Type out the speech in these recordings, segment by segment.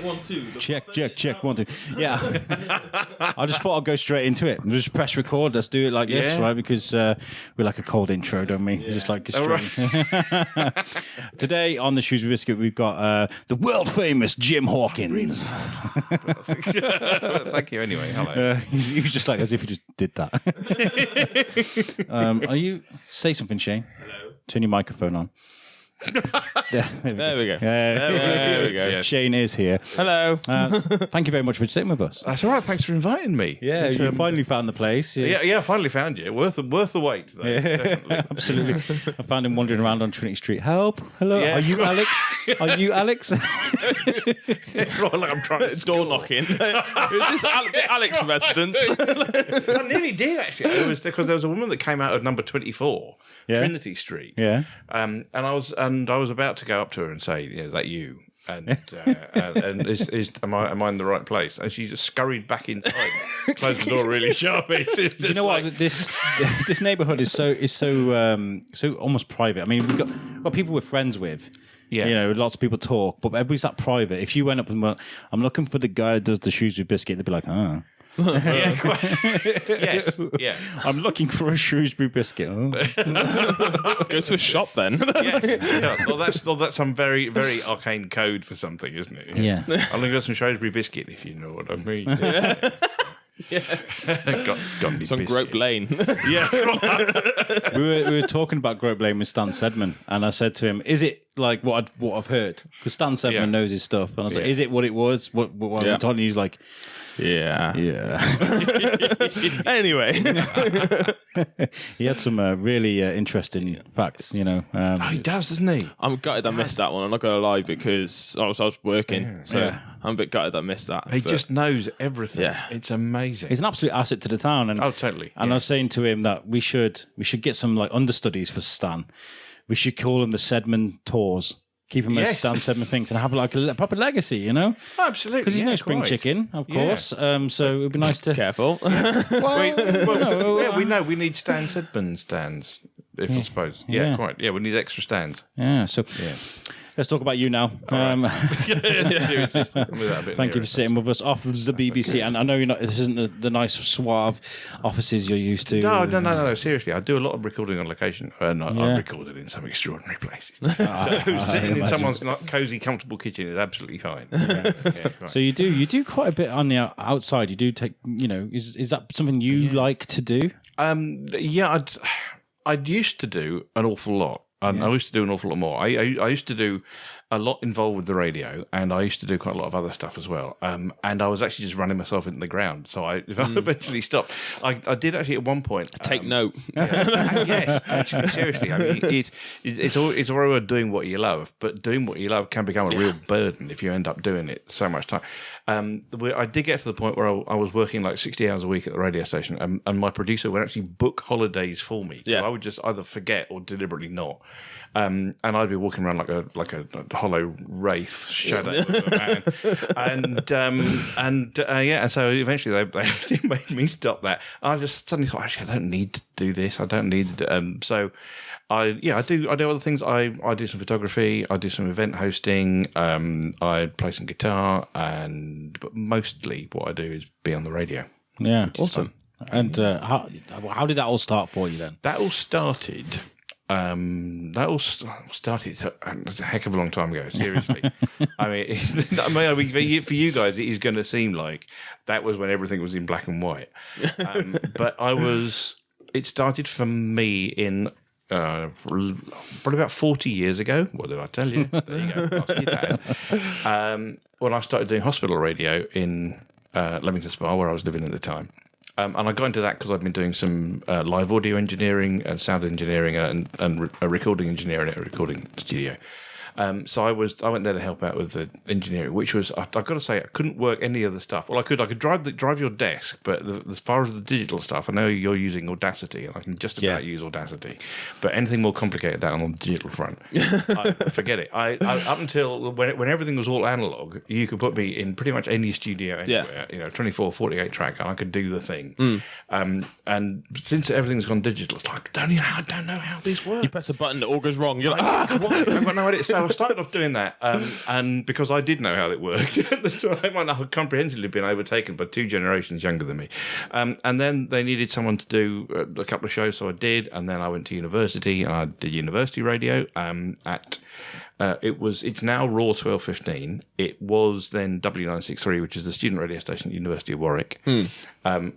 1, 2. Check, 1, 2. Yeah. I just thought I'd go straight into it. Just press record. Let's do it like this, right? Because we like a cold intro, don't we? Just like straight. Today on the Shrewsbury Biscuit, we've got the world famous Jim Hawkins. Thank you anyway. Hello. He was just like as if he just did that. Are you... Say something, Shane. Hello. Turn your microphone on. There we go. There we go. Shane is here. Hello. Thank you very much for sitting with us. That's all right. Thanks for inviting me. Yeah, you finally found the place. Yeah, I finally found you. Worth the wait, though. Definitely. Absolutely. I found him wandering around on Trinity Street. Help! Hello. Yeah. Are you Alex? Are you Alex? It's not like I'm trying to Door knocking. Is this Alex residence? I nearly did actually. It was because there was a woman that came out of number 24, Trinity Street. Yeah. And I was about to go up to her and say, "Yeah, is that you?" And am I in the right place? And she just scurried back inside, closed the door really sharp. Do you know what? This neighbourhood is so almost private. I mean, we've got people we're friends with. Yeah. You know, lots of people talk, but everybody's that private. If you went up and went, "I'm looking for the guy that does the Shrewsbury Biscuit," they'd be like, "Ah." Yeah, quite. Yes, yeah. I'm looking for a Shrewsbury Biscuit. Oh. Go to a shop then. Yes. Yeah. That's some very, very arcane code for something, isn't it? Yeah. I'm looking for some Shrewsbury Biscuit, if you know what I mean. Yeah. got me It's on biscuit. Grope Lane. Yeah. we were talking about Grope Lane with Stan Sedman, and I said to him, "Is it like what I've heard?" Because Stan Sedman knows his stuff, and I was like, "Is it what it was? What I'm telling you?" He's like, Yeah. Anyway, he had some really interesting facts. You know, He does, doesn't he? I'm gutted I missed that one. I'm not going to lie because I was working. I'm a bit gutted I missed that. He just knows everything. Yeah. It's amazing. he's an absolute asset to the town. And totally. And I was saying to him that we should get some like understudies for Stan. We should call them the Sedman Tours. Keep him as Stan Sedman thinks and have like a proper legacy, you know? Absolutely. Because he's no spring chicken, of course. So it would be nice to... Careful. We know we need Stan Sedman stands, I suppose. Yeah, quite. Yeah, we need extra stands. Yeah, so... Yeah. Let's talk about you now. Thank Thank you for sitting with us off the BBC. And I know you're not. This isn't the nice suave offices you're used to. No. Seriously, I do a lot of recording on location. I recorded in some extraordinary places. So sitting in someone's cosy, comfortable kitchen is absolutely fine. So you do quite a bit on the outside. You do take. You know, is that something you like to do? I'd used to do an awful lot. I used to do an awful lot more. I used to do a lot involved with the radio, and I used to do quite a lot of other stuff as well. And I was actually just running myself into the ground. So I eventually stopped. I did actually at one point. Take note. Yes, actually, seriously. I mean, it's all very well doing what you love, but doing what you love can become a real burden if you end up doing it so much time. I did get to the point where I was working like 60 hours a week at the radio station, and my producer would actually book holidays for me. Yeah. So I would just either forget or deliberately not. And I'd be walking around like a hollow wraith shadow, and so eventually they actually made me stop that. I just suddenly thought, actually, I don't need to do this. I don't need. So I do other things. I do some photography. I do some event hosting. I play some guitar, but mostly what I do is be on the radio. Yeah, awesome. And how did that all start for you then? That all started. That all started a heck of a long time ago. Seriously, I mean, for you guys, it is going to seem like that was when everything was in black and white. But it started for me in probably about 40 years ago. What did I tell you? There you go. Ask your dad. When I started doing hospital radio in Leamington Spa, where I was living at the time. And I got into that because I'd been doing some live audio engineering and sound engineering and recording engineering at a recording studio. So I went there to help out with the engineering, which was, I've got to say, I couldn't work any other stuff. Well, I could drive your desk, but as far as the digital stuff, I know you're using Audacity, and I can just about use Audacity. But anything more complicated than on the digital front, forget it. I up until when everything was all analog, you could put me in pretty much any studio anywhere, 24, 48 track, and I could do the thing. And since everything's gone digital, it's like, I don't know how this works. You press a button, it all goes wrong. You're like, I've got no idea. So I started off doing that, and because I did know how it worked at the time, I had comprehensively been overtaken by 2 generations younger than me. And then they needed someone to do a couple of shows, so I did. And then I went to university, and I did university radio it's now Raw 1215. It was then W963, which is the student radio station at the University of Warwick,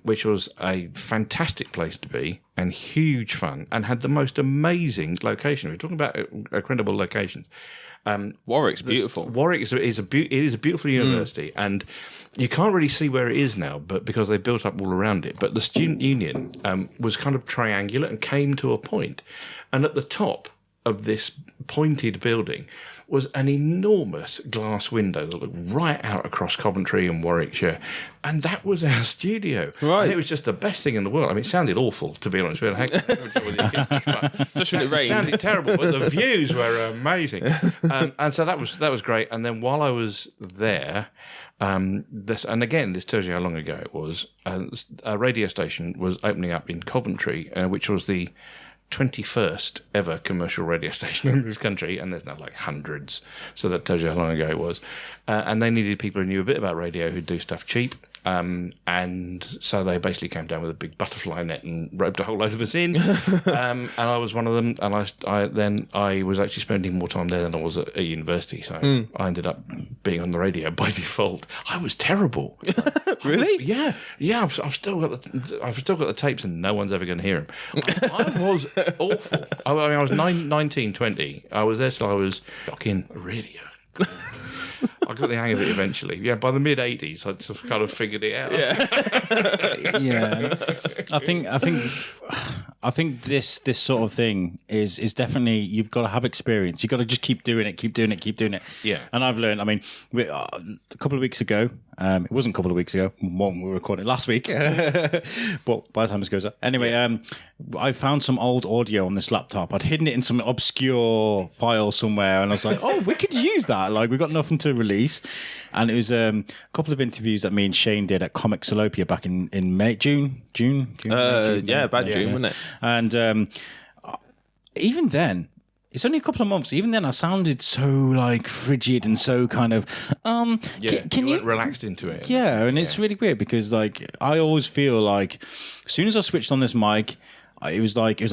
which was a fantastic place to be and huge fun and had the most amazing location. We're talking about incredible locations. Warwick's beautiful. Warwick is a beautiful university, and you can't really see where it is now, but because they built up all around it. But the student union was kind of triangular and came to a point, and at the top of this pointed building was an enormous glass window that looked right out across Coventry and Warwickshire, and that was our studio. Right, and it was just the best thing in the world. I mean, it sounded awful, to be honest. We had a heck of a job with the acoustics, especially when it rained. It sounded terrible, but the views were amazing, and so that was great. And then while I was there, and again, this tells you how long ago it was. A radio station was opening up in Coventry, which was the 21st ever commercial radio station in this country, and there's now like hundreds, so that tells you how long ago it was. And they needed people who knew a bit about radio, who'd do stuff cheap. And so they basically came down with a big butterfly net and roped a whole load of us in. And I was one of them. And I was actually spending more time there than I was at university. So I ended up being on the radio by default. I was terrible. Really? Yeah. I've still got the tapes, and no one's ever going to hear them. I was awful. I mean, I was 19, 20. I was there till I was fucking radio. I got the hang of it eventually. Yeah, by the mid '80s, I'd sort of kind of figured it out. Yeah, I think this sort of thing is definitely, you've got to have experience. You've got to just keep doing it. Yeah. And I've learned. I mean, a couple of weeks ago, it wasn't a couple of weeks ago. We were recording it last week, but by the time this goes up, anyway, I found some old audio on this laptop. I'd hidden it in some obscure file somewhere, and I was like, "Oh, we could use that. Like, we've got nothing to release." And it was a couple of interviews that me and Shane did at Comic Salopia back in May, June. June, wasn't it? And even then, it's only a couple of months. Even then, I sounded so like frigid and so kind of can you relaxed into it? Yeah, and it's really weird because like I always feel like as soon as I switched on this mic, it was like it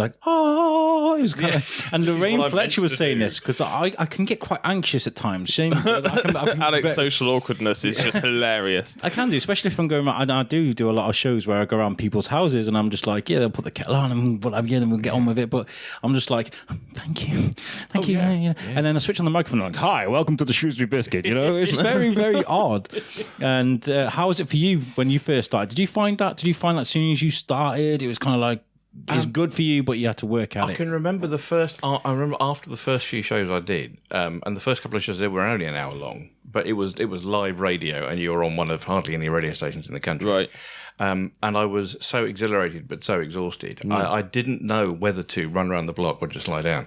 was kind of, and Lorraine Fletcher was saying this because I can get quite anxious at times. Shane, Alex's social awkwardness is just hilarious. I can do, especially if I'm going around. I do a lot of shows where I go around people's houses and I'm just like, they'll put the kettle on and then we'll get on with it. But I'm just like, thank you. Yeah. And then I switch on the microphone and I'm like, hi, welcome to the Shrewsbury Biscuit. You know, it's very, very odd. And how was it for you when you first started? Did you find that as soon as you started, it was kind of like, it's good for you, but you had to work at it. I can remember I remember after the first few shows I did, and the first couple of shows they were only an hour long, but it was live radio, and you were on one of hardly any radio stations in the country. Right. And I was so exhilarated but so exhausted. I didn't know whether to run around the block or just lie down.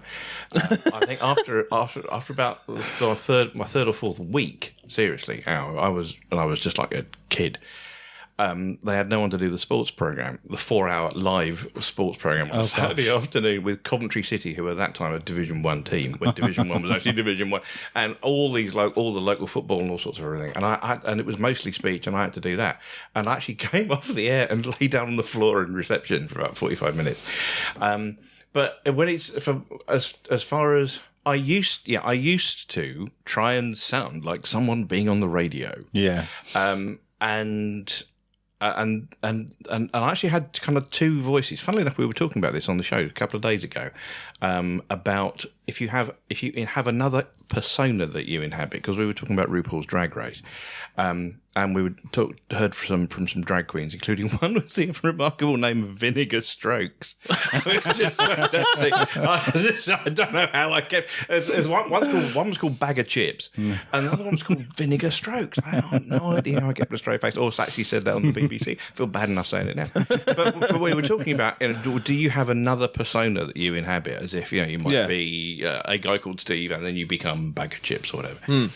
I think after about my third or fourth week, seriously, I was just like a kid. They had no one to do the sports program, the 4-hour live sports program on Saturday afternoon with Coventry City, who at that time a Division 1 team, when Division 1 was actually Division 1, and all the local football and all sorts of everything. And it was mostly speech, and I had to do that. And I actually came off the air and lay down on the floor in reception for about 45 minutes. But when it's as far as I used to try and sound like someone being on the radio. Yeah. And I actually had kind of two voices. Funnily enough, we were talking about this on the show a couple of days ago, about if you have another persona that you inhabit, because we were talking about RuPaul's Drag Race, and we heard from some drag queens, including one with the remarkable name of Vinegar Strokes. I don't know how I kept. One was called Bag of Chips, and the other one was called Vinegar Strokes. I have no idea how I kept a straight face. Or actually said that on the BBC. I feel bad enough saying it now. But we were talking about, do you have another persona that you inhabit, as if you might be a guy called Steve, and then you become Bag of Chips or whatever.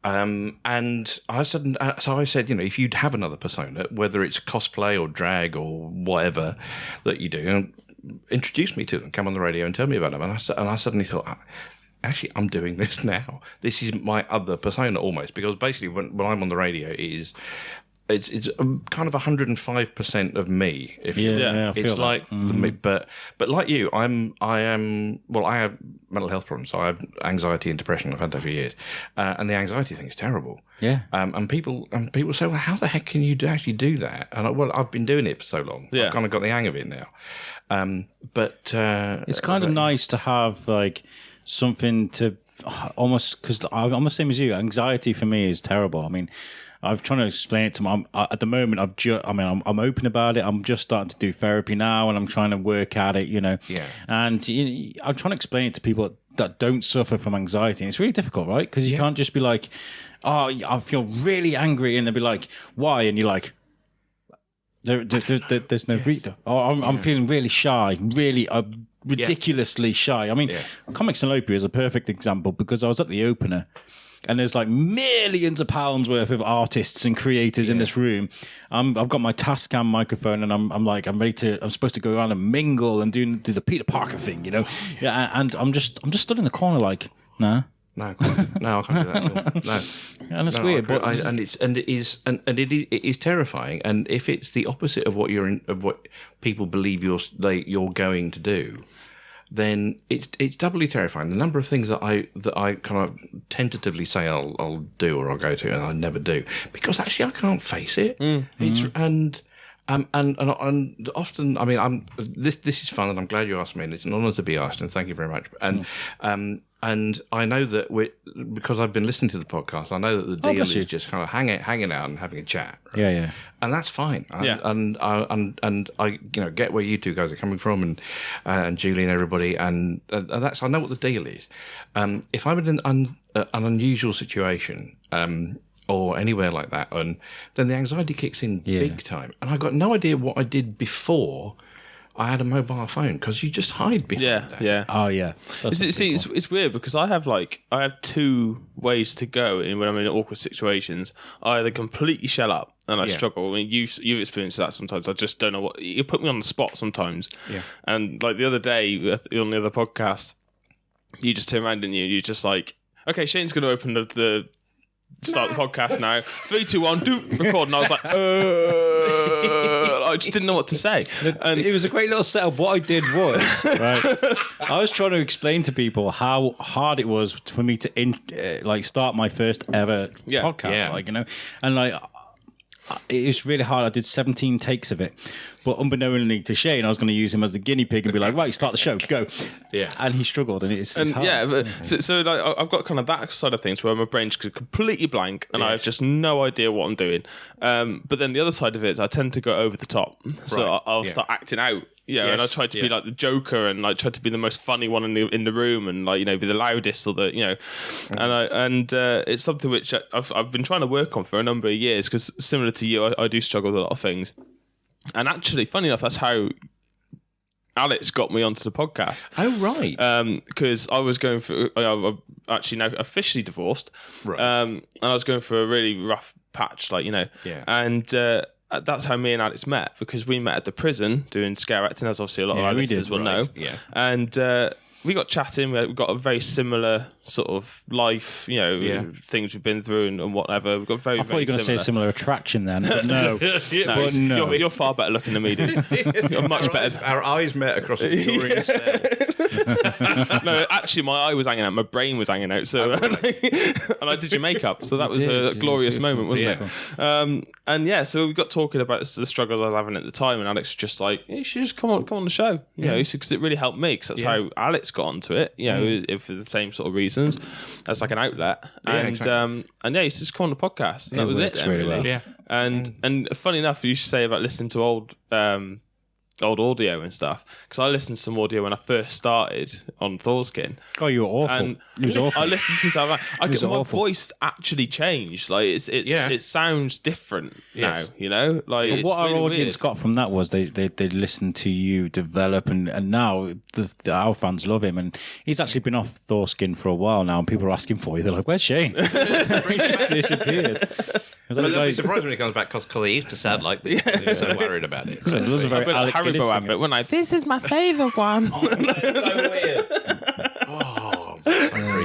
And I said, if you'd have another persona, whether it's cosplay or drag or whatever that you do, introduce me to them, come on the radio and tell me about them. And I suddenly thought, actually, I'm doing this now. This is my other persona almost, because basically when I'm on the radio, it's kind of 105% of me. If you I feel it's like but like you, I have mental health problems. So I have anxiety and depression. I've had that for years, and the anxiety thing is terrible. Yeah. And people say, well, how the heck can you actually do that? And I've been doing it for so long. Yeah. I've kind of got the hang of it now. But it's kind of nice to have like something to almost, because I'm the same as you. Anxiety for me is terrible. I mean, I'm trying to explain it to my. At the moment, I'm open about it. I'm just starting to do therapy now, and I'm trying to work at it. You know. Yeah. And I'm trying to explain it to people that don't suffer from anxiety, and it's really difficult, right? Because you can't just be like, "Oh, I feel really angry," and they'll be like, "Why?" And you're like, "There's no reason." Oh, I'm feeling really shy, really. Ridiculously shy. I mean, Comics and Opie is a perfect example, because I was at the opener and there's like millions of pounds worth of artists and creators in this room. I've got my Tascam microphone and I'm supposed to go around and mingle and do the Peter Parker thing, you know? Yeah, and I'm just stood in the corner like, nah. No, I can't do that at all. No, and it's weird, but it is terrifying. And if it's the opposite of what people believe you're going to do, then it's doubly terrifying. The number of things that I kind of tentatively say I'll do or I'll go to, and I never do, because actually I can't face it. It's and often, I mean, this is fun, and I'm glad you asked me, and it's an honour to be asked, and thank you very much. And I know that because I've been listening to the podcast, I know that the deal is just kind of hanging out and having a chat. Right? Yeah. And that's fine. And I get where you two guys are coming from, and Julie and everybody, and that's, I know what the deal is. If I'm in an unusual situation, or anywhere like that, and then the anxiety kicks in big time, and I got no idea what I did before I had a mobile phone, because you just hide behind that. Yeah. Oh yeah. It's weird, because I have two ways to go when I'm in awkward situations. I either completely shell up and I struggle. I mean, you've experienced that sometimes. I just don't know what you put me on the spot sometimes. Yeah. And like the other day on the other podcast, you just turn around and you're just like, okay, Shane's going to open the start the podcast now. 3, 2, 1, do record. And I was like, I just didn't know what to say. And it was a great little setup. What I did was, right, I was trying to explain to people how hard it was for me to start my first ever podcast, and it was really hard. I did 17 takes of it, but unbeknownstly to Shane, I was going to use him as the guinea pig and be like, right, start the show, go. Yeah. And he struggled, and it's hard. Yeah, but so I've got kind of that side of things where my brain's completely blank and I have just no idea what I'm doing. But then the other side of it is I tend to go over the top. So I'll start acting out. And I try to be like the Joker, and like try to be the most funny one in the room, and be the loudest, or and it's something which I've been trying to work on for a number of years, because similar to you, I do struggle with a lot of things. And actually, funny enough, that's how Alex got me onto the podcast. Oh, right. Because I was going through, I'm actually now officially divorced, right? And I was going through a really rough patch, and. That's how me and Alex met, because we met at the prison doing scare acting, as obviously a lot of our listeners will know. Yeah. And we got chatting. We got a very similar sort of life, things we've been through and whatever. We've got I thought you were going to say similar attraction then, but no. No. You're far better looking than me, dude. You're much better. Our eyes met across the Victorian cell. No, actually, my eye was hanging out. My brain was hanging out. So, and I did your makeup. So that was a glorious moment, wasn't it? And so we got talking about the struggles I was having at the time, and Alex was just like, you should just come on the show. Because it really helped me, because that's how Alex got onto it, for the same sort of reasons, as like an outlet. He used to just come on the podcast, and that was it then, really. Well. Yeah. And funny enough, you should say about listening to old audio and stuff, because I listened to some audio when I first started on Thorskin. Oh, you were awful. And it was awful. I listened to myself. My voice actually changed. Like it sounds different now. Like what our audience got from that was they listened to you develop, and now our fans love him, and he's actually been off Thorskin for a while now, and people are asking for you. They're like, "Where's Shane?" He just disappeared. But they'll be surprised when he comes back, because he used to sound like this. He was so worried about it. So there's a very Haribo advert, when this is my favourite one. Oh, that's so weird.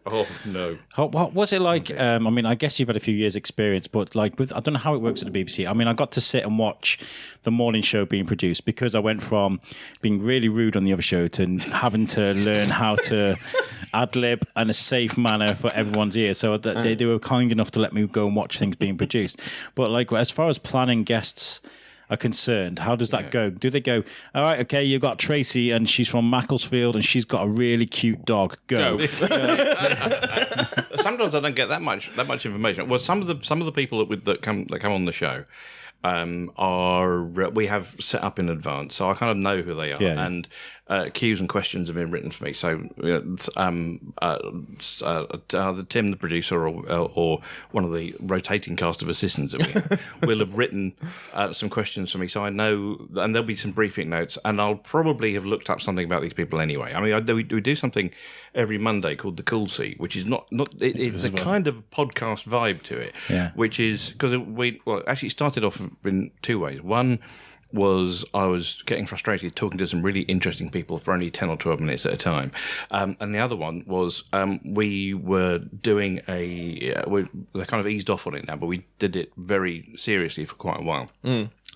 Oh no! What was it like? I mean, I guess you've had a few years' experience, but like, I don't know how it works at the BBC. I mean, I got to sit and watch the morning show being produced because I went from being really rude on the other show to having to learn how to ad lib in a safe manner for everyone's ear. So they were kind enough to let me go and watch things being produced. But like, as far as planning guests are concerned, how does that go? Do they go, all right, okay, you've got Tracy and she's from Macclesfield and she's got a really cute dog. Go. Sometimes I don't get that much information. Well, some of the people that come on the show we have set up in advance, so I kind of know who they are, and cues and questions have been written for me. So either Tim, the producer, or one of the rotating cast of assistants that we have, will have written some questions for me, so I know, and there'll be some briefing notes, and I'll probably have looked up something about these people anyway. I mean, we do something every Monday called the Cool Seat, which is it's a kind of podcast vibe to it, which is because actually it started off in two ways. One was I was getting frustrated talking to some really interesting people for only 10 or 12 minutes at a time. And the other one was we were doing they kind of eased off on it now, but we did it very seriously for quite a while.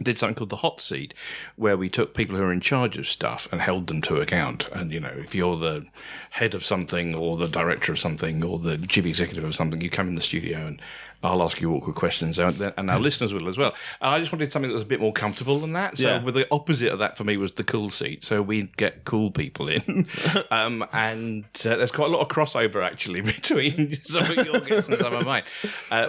Did something called the hot seat, where we took people who are in charge of stuff and held them to account. And, if you're the head of something or the director of something or the chief executive of something, you come in the studio and I'll ask you awkward questions, and our listeners will as well. And I just wanted something that was a bit more comfortable than that. So the opposite of that for me was the cool seat. So we'd get cool people in. And there's quite a lot of crossover, actually, between some of your guests and some of mine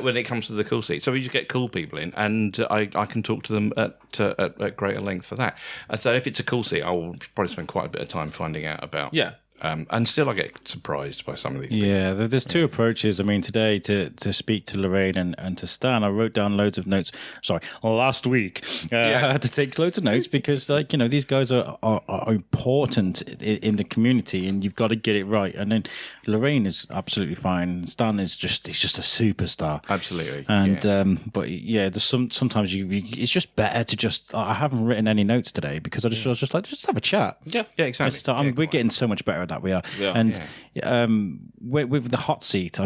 when it comes to the cool seat. So we just get cool people in, and I can talk to them at greater length for that. And so if it's a cool seat, I will probably spend quite a bit of time finding out about. Yeah. And still I get surprised by some of these people. Yeah, there's two approaches. I mean, today to speak to Lorraine and to Stan, I wrote down loads of notes. Sorry, last week I had to take loads of notes because, these guys are important in the community, and you've got to get it right. And then Lorraine is absolutely fine. Stan is just a superstar. Absolutely. And but there's sometimes it's just better to just. I haven't written any notes today because I was just like, just have a chat. Yeah, exactly. We're getting so much better at that, we are. With the hot seat,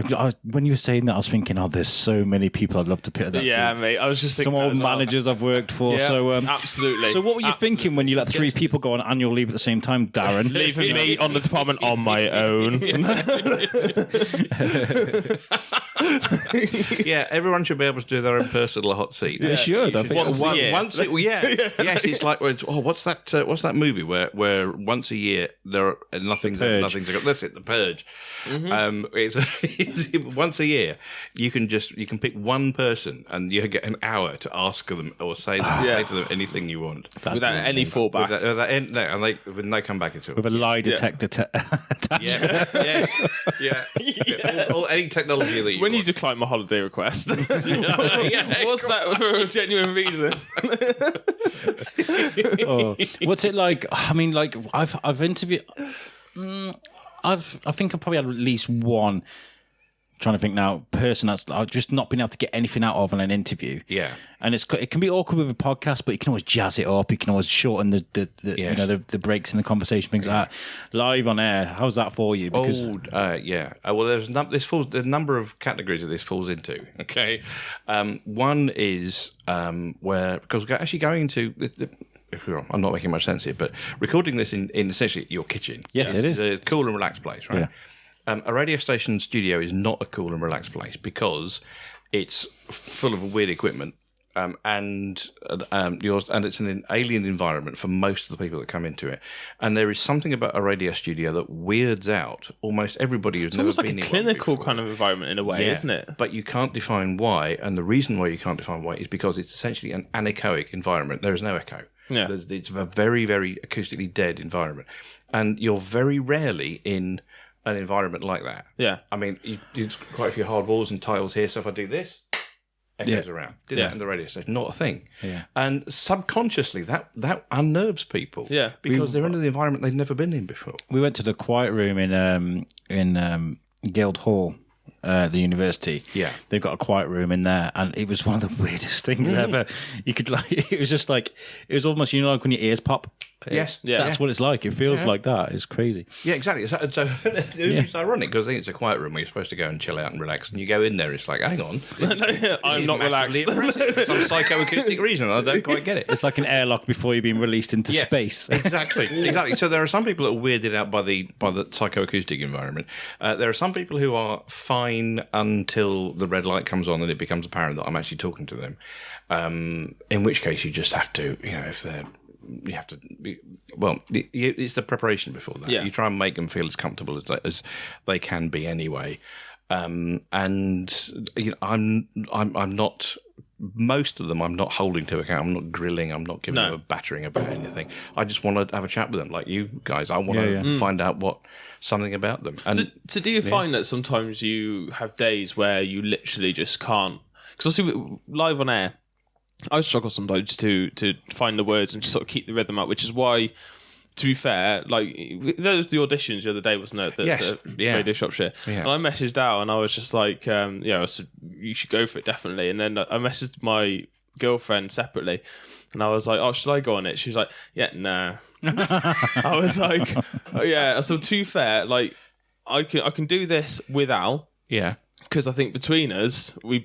when you were saying that, I was thinking, there's so many people I'd love to put at that seat. Yeah, mate, I was just thinking some old managers I've worked for. So absolutely. So what were you thinking when you let three people go on annual leave at the same time, Darren? Leaving me on the department on my own. Yeah, everyone should be able to do their own personal hot seat. They should. I think once a year. Yes, it's like what's that movie where once a year there are nothing's that's it, The Purge. Mm-hmm. It's once a year you can pick one person and you get an hour to ask them or say to them anything you want without any fallback. With no comeback at all. With a lie detector attached. Any technology that you when you decline my holiday request. Was that for a genuine reason? What's it like? I mean, like I've interviewed. I think I've probably had at least one. Trying to think now, person that's I've just not been able to get anything out of in an interview. Yeah, and it can be awkward with a podcast, but you can always jazz it up. You can always shorten the breaks in the conversation, things like that. Live on air, how's that for you? Because well, there's a number of categories that this falls into. Okay, one is where because we're actually going to. I'm not making much sense here, but recording this in essentially your kitchen. Yes, it is. It's a cool and relaxed place, right? Yeah. A radio station studio is not a cool and relaxed place because it's full of weird equipment, and it's an alien environment for most of the people that come into it. And there is something about a radio studio that weirds out almost everybody who's never been in one. It's almost like a clinical kind of environment in a way, isn't it? But you can't define why, and the reason why you can't define why is because it's essentially an anechoic environment. There is no echo. Yeah. It's a very, very acoustically dead environment. And you're very rarely in an environment like that. Yeah. I mean, you do quite a few hard walls and tiles here, so if I do this, echoes around. Did that in the radio station, not a thing. Yeah. And subconsciously, that unnerves people. Yeah. Because they're in the environment they've never been in before. We went to the quiet room in Guildhall. The university, they've got a quiet room in there, and it was one of the weirdest things ever. You could it was just like it was almost like when your ears pop, Yes. That's what it's like. It feels like that. It's crazy. Yeah, exactly. So it's ironic because I think it's a quiet room where you're supposed to go and chill out and relax, and you go in there, it's like, hang on, I'm not relaxed. For some psychoacoustic reason, I don't quite get it. It's like an airlock before you're being released into space. Exactly. So there are some people that are weirded out by the psychoacoustic environment. There are some people who are fine until the red light comes on and it becomes apparent that I'm actually talking to them. In which case, you just have to, if they're. You have to be, it's the preparation before that. You try and make them feel as comfortable as they can be anyway. And I'm not. Most of them, I'm not holding to account. I'm not grilling. I'm not giving them a battering about anything. I just want to have a chat with them, like you guys. I want to find out something about them. And so do you find that sometimes you have days where you literally just can't? Because obviously, live on air, I struggle sometimes to find the words and just sort of keep the rhythm up, which is why, to be fair, like there was the auditions the other day, wasn't it? The Radio Shropshire. Yeah. And I messaged out and I was just like, I said, you should go for it, definitely. And then I messaged my girlfriend separately and I was like, oh, should I go on it? She was like, yeah, nah. I was like, oh, yeah. So to be fair, like I can do this without. Yeah. Because I think between us, we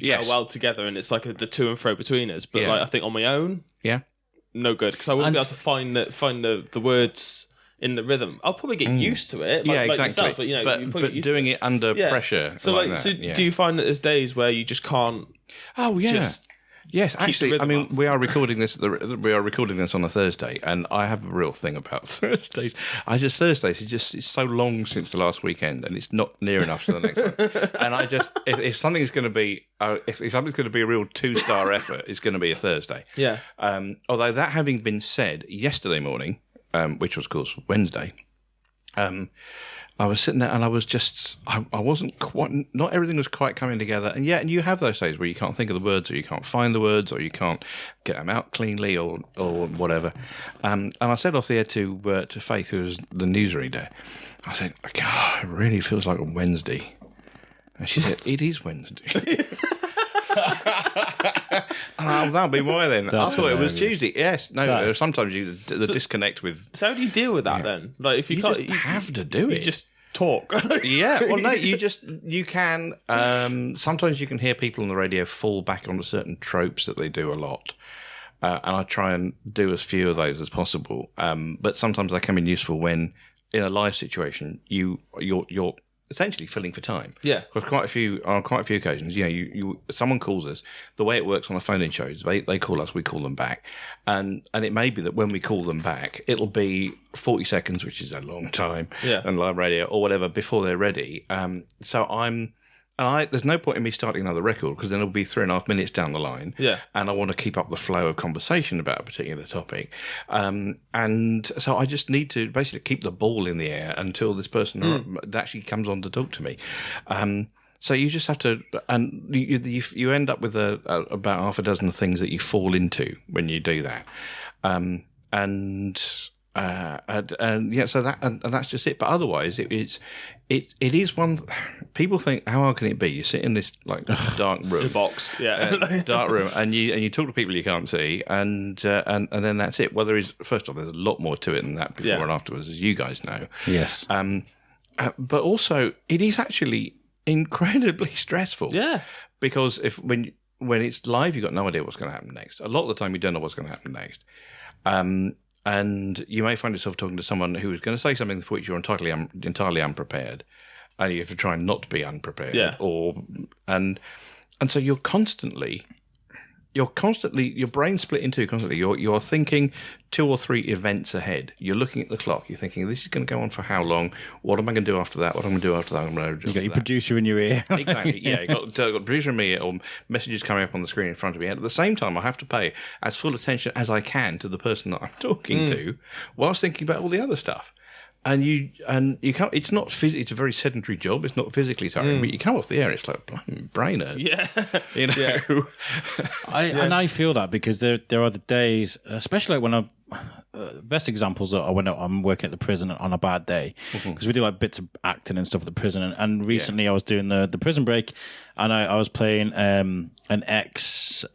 gel well together, and it's like the to and fro between us. But like I think on my own, no good, because I wouldn't be able to find the words in the rhythm. I'll probably get used to it. Exactly. Yourself, but doing it under pressure. So do you find that there's days where you just can't? Oh yeah. Yes, actually, I mean, we are recording this on a Thursday, and I have a real thing about Thursdays. Thursdays it's so long since the last weekend, and it's not near enough to the next one. And I just, if something's going to be, if something's going to be a real 2-star effort, it's going to be a Thursday. Yeah. Although that having been said, yesterday morning, which was of course Wednesday, I was sitting there and I was just, I wasn't quite, not everything was quite coming together. And you have those days where you can't think of the words, or you can't find the words, or you can't get them out cleanly, or whatever. And I said off the air to Faith, who was the newsreader, I said, God, it really feels like a Wednesday. And she said, it is Wednesday. And that'll be why then. I thought it was Tuesday. Yes, no. Sometimes the disconnect with. So how do you deal with that then? Like if you can't, just have to do it. You just talk. Yeah. Well, no. You can. Sometimes you can hear people on the radio fall back onto certain tropes that they do a lot, and I try and do as few of those as possible. But sometimes they can be useful when in a live situation you're essentially filling for time. Yeah. Because on quite a few occasions, someone calls us. The way it works on the phone-in shows, they call us, we call them back. And it may be that when we call them back, it'll be 40 seconds, which is a long time, and live radio or whatever, before they're ready. There's no point in me starting another record, because then it'll be 3.5 minutes down the line. Yeah. And I want to keep up the flow of conversation about a particular topic. And so I just need to basically keep the ball in the air until this person actually comes on to talk to me. So you just have to, and you end up with about half a dozen things that you fall into when you do that. So that's just it. But otherwise, it is one. People think, how hard can it be? You sit in this like dark room, box, dark room, and you talk to people you can't see, and then that's it. Well, first off, there's a lot more to it than that before and afterwards, as you guys know. Yes. But also, it is actually incredibly stressful. Yeah. Because when it's live, you've got no idea what's going to happen next. A lot of the time, you don't know what's going to happen next. And you may find yourself talking to someone who is going to say something for which you're entirely unprepared, and you have to try not to be unprepared. Yeah. And so you're constantly your brain's split in two constantly. You're thinking 2 or 3 events ahead. You're looking at the clock. You're thinking, this is going to go on for how long? What am I going to do after that? What am I going to do after that? You got your producer in your ear. Exactly. Yeah, you got the producer in my ear, or messages coming up on the screen in front of me. And at the same time, I have to pay as full attention as I can to the person that I'm talking to, whilst thinking about all the other stuff. And you can't. It's not. It's a very sedentary job. It's not physically tiring, but you come off the air. It's like brain hurts. Yeah, Yeah. And I feel that because there are the days, especially like when best examples are when I'm working at the prison on a bad day, because we do like bits of acting and stuff at the prison. And recently I was doing the prison break, and I was playing an ex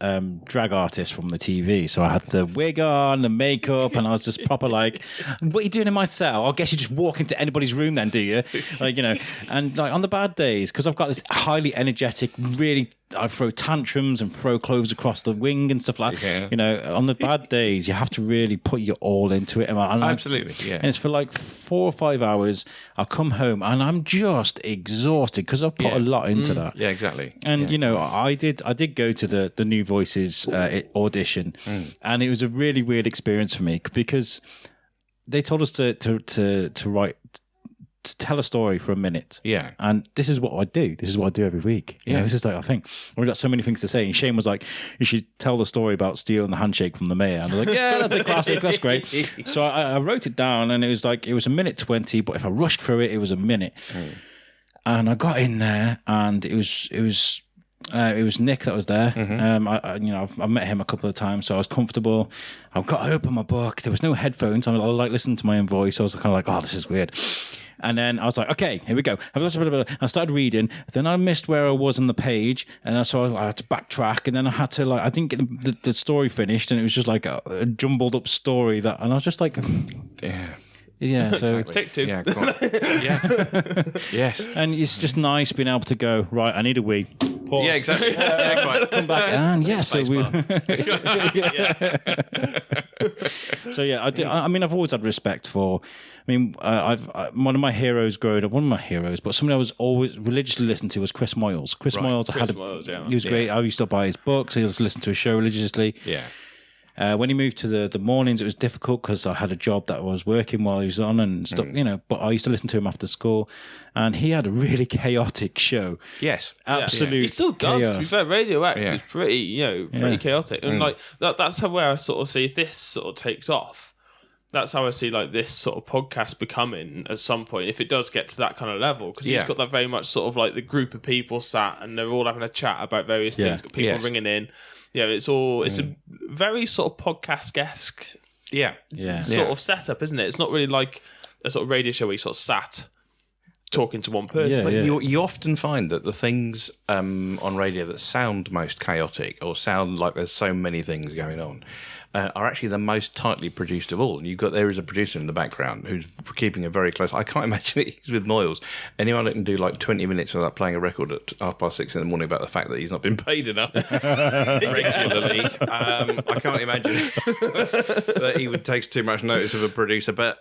drag artist from the TV. So I had the wig on, the makeup, and I was just proper like, what are you doing in my cell? I guess you just walk into anybody's room then, do you? Like, you know, and like on the bad days, because I've got this highly energetic, really, I throw tantrums and throw clothes across the wing and stuff like that. You know, on the bad days, you have to really put your all into it. And Absolutely, yeah. And it's for like 4 or 5 hours. I'll come home and I'm just exhausted because I've put a lot into that. Yeah, exactly. And you know, I did go to the New Voices audition, and it was a really weird experience for me because they told us to write. To tell a story for a minute. Yeah. And this is what I do. This is what I do every week. You know, this is like, I think we've got so many things to say. And Shane was like, you should tell the story about stealing the handshake from the mayor. And I was like, yeah, that's a classic. That's great. So I wrote it down, and it was like, it was 1:20, but if I rushed through it, it was a minute. And I got in there, and it was Nick that was there. I've met him a couple of times, so I was comfortable. I've got to open my book. There was no headphones. I like listening to my own voice. I was kind of like, oh, this is weird. And then I was like, okay, here we go. I started reading. Then I missed where I was on the page, and so I had to backtrack. And then I had to I didn't get the story finished, and it was just like a jumbled up story and I was just like, yeah. So Exactly. Take two. Yeah, yes. And it's just nice being able to go, right, I need a wee. Pause. Yeah, exactly. Yeah, quite. Come back, and so we. So yeah, I do. I mean, I've always had respect for. I mean, one of my heroes growing up. One of my heroes, but somebody I was always religiously listened to was Chris Moyles. Chris Moyles, he was great. I used to buy his books. I used to listen to his show religiously. Yeah. When he moved to the mornings, it was difficult because I had a job that I was working while he was on and stuff, you know, but I used to listen to him after school, and he had a really chaotic show. Yes. Absolute He still does. chaos. To be fair, Radio X is pretty chaotic. And like that's where I sort of see if this sort of takes off. That's how I see like this sort of podcast becoming at some point, if it does get to that kind of level, because you've got that very much sort of like the group of people sat and they're all having a chat about various things. Got people ringing in. Yeah, it's a very sort of podcast-esque sort of setup, isn't it? It's not really like a sort of radio show where you sort of sat talking to one person. You often find that the things on radio that sound most chaotic or sound like there's so many things going on are actually the most tightly produced of all. And there is a producer in the background who's keeping a very close. I can't imagine he's with Moyles. Anyone that can do like 20 minutes without playing a record at 6:30 in the morning about the fact that he's not been paid enough regularly. I can't imagine that he would take too much notice of a producer. But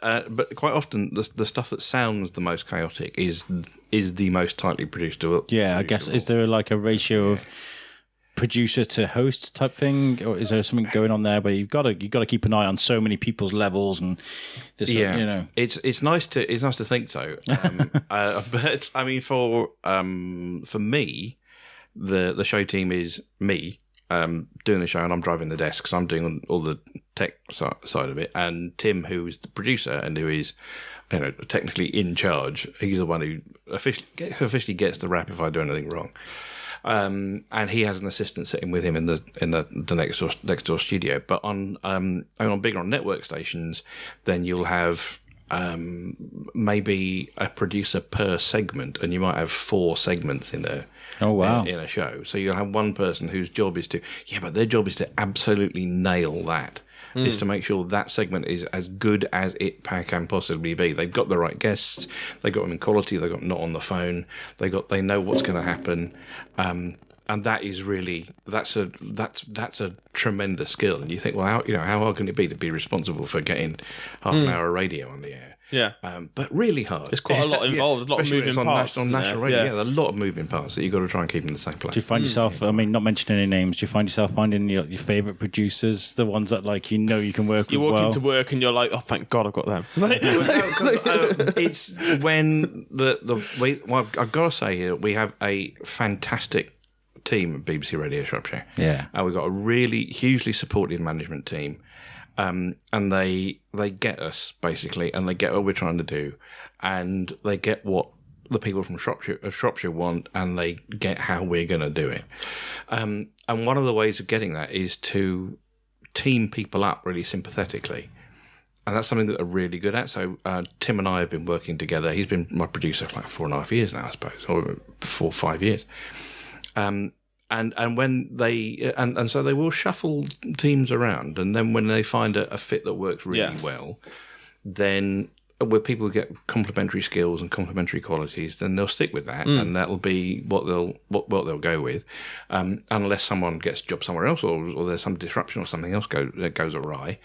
quite often the stuff that sounds the most chaotic is the most tightly produced of all. Yeah, I guess is there like a ratio of producer to host type thing, or is there something going on there where you've got to keep an eye on so many people's levels and this, you know? It's nice to think so, but I mean for me, the show team is me doing the show, and I'm driving the desk because I'm doing all the tech side of it, and Tim, who is the producer and who is technically in charge, he's the one who officially gets the rap if I do anything wrong. And he has an assistant sitting with him in the next door studio. But on bigger on network stations, then you'll have maybe a producer per segment, and you might have 4 segments in a in a show. So you'll have one person whose job is their job is to absolutely nail that. Is to make sure that segment is as good as it can possibly be. They've got the right guests, they've got them in quality, they've got not on the phone, they know what's going to happen, and that is really that's a tremendous skill. And you think, well, how hard can it be to be responsible for getting half an hour of radio on the air? Yeah, but really hard. It's quite a lot involved, a lot of moving parts on national radio. Yeah, there are a lot of moving parts that you've got to try and keep in the same place. Do you find yourself? I mean, not mentioning any names. Do you find yourself finding your favourite producers, the ones that you can work with? You walk into work and you're like, oh, thank God, I've got them. It's when I've got to say here, we have a fantastic team at BBC Radio Shropshire. Yeah, and we've got a really hugely supportive management team. And they get us basically, and they get what we're trying to do, and they get what the people from Shropshire want, and they get how we're going to do it. And one of the ways of getting that is to team people up really sympathetically. that's something that they're really good at. So Tim and I have been working together. He's been my producer for like 4.5 years now, I suppose, or 4 or 5 years. And when they and so they will shuffle teams around, and then when they find a fit that works really well, then where people get complementary skills and complementary qualities, then they'll stick with that, and that'll be what they'll go with, unless someone gets a job somewhere else, or there's some disruption or something else goes awry,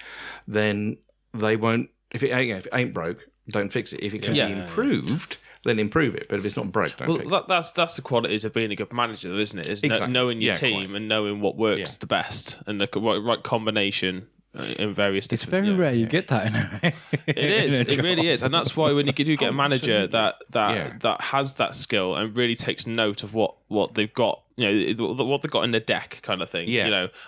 then they won't. If it ain't broke, don't fix it. If it can be improved. Then improve it, but if it's not broke, don't fix it. That's the qualities of being a good manager, though, isn't it? Is knowing your team and knowing what works the best and the right combination in various. It's very rare you get that in a way. It is. It really is, and that's why when you do get a manager that has that skill and really takes note of what they've got, what they've got in the deck, kind of thing.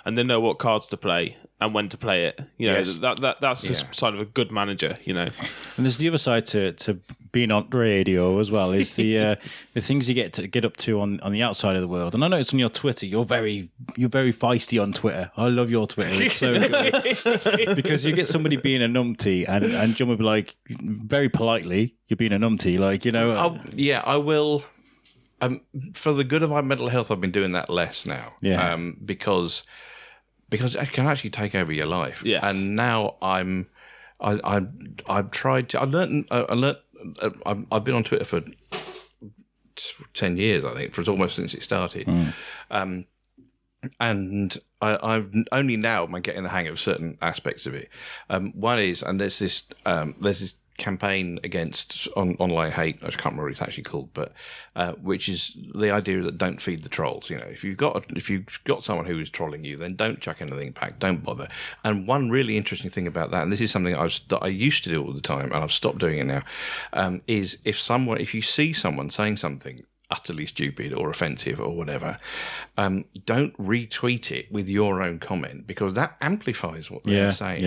And they know what cards to play and when to play it. That's just a sign of a good manager. And there's the other side to being on radio as well, is the things you get up to on the outside of the world. And I noticed on your Twitter, you're very feisty on Twitter. I love your Twitter; it's so good because you get somebody being a numpty, and John would be like, very politely, "You're being a numpty," I will. For the good of my mental health, I've been doing that less now. Because it can actually take over your life. Yes. And now I've tried to. I learned. I've been on Twitter for 10 years, I think, for almost since it started. And I've only now am getting the hang of certain aspects of it. One is, and there's this campaign against online hate. I can't remember what it's actually called, but which is the idea that don't feed the trolls. If you've got someone who is trolling you, then don't chuck anything back. Don't bother. And one really interesting thing about that, and this is something that I used to do all the time, and I've stopped doing it now, is if you see someone saying something utterly stupid or offensive or whatever, don't retweet it with your own comment, because that amplifies what they're saying.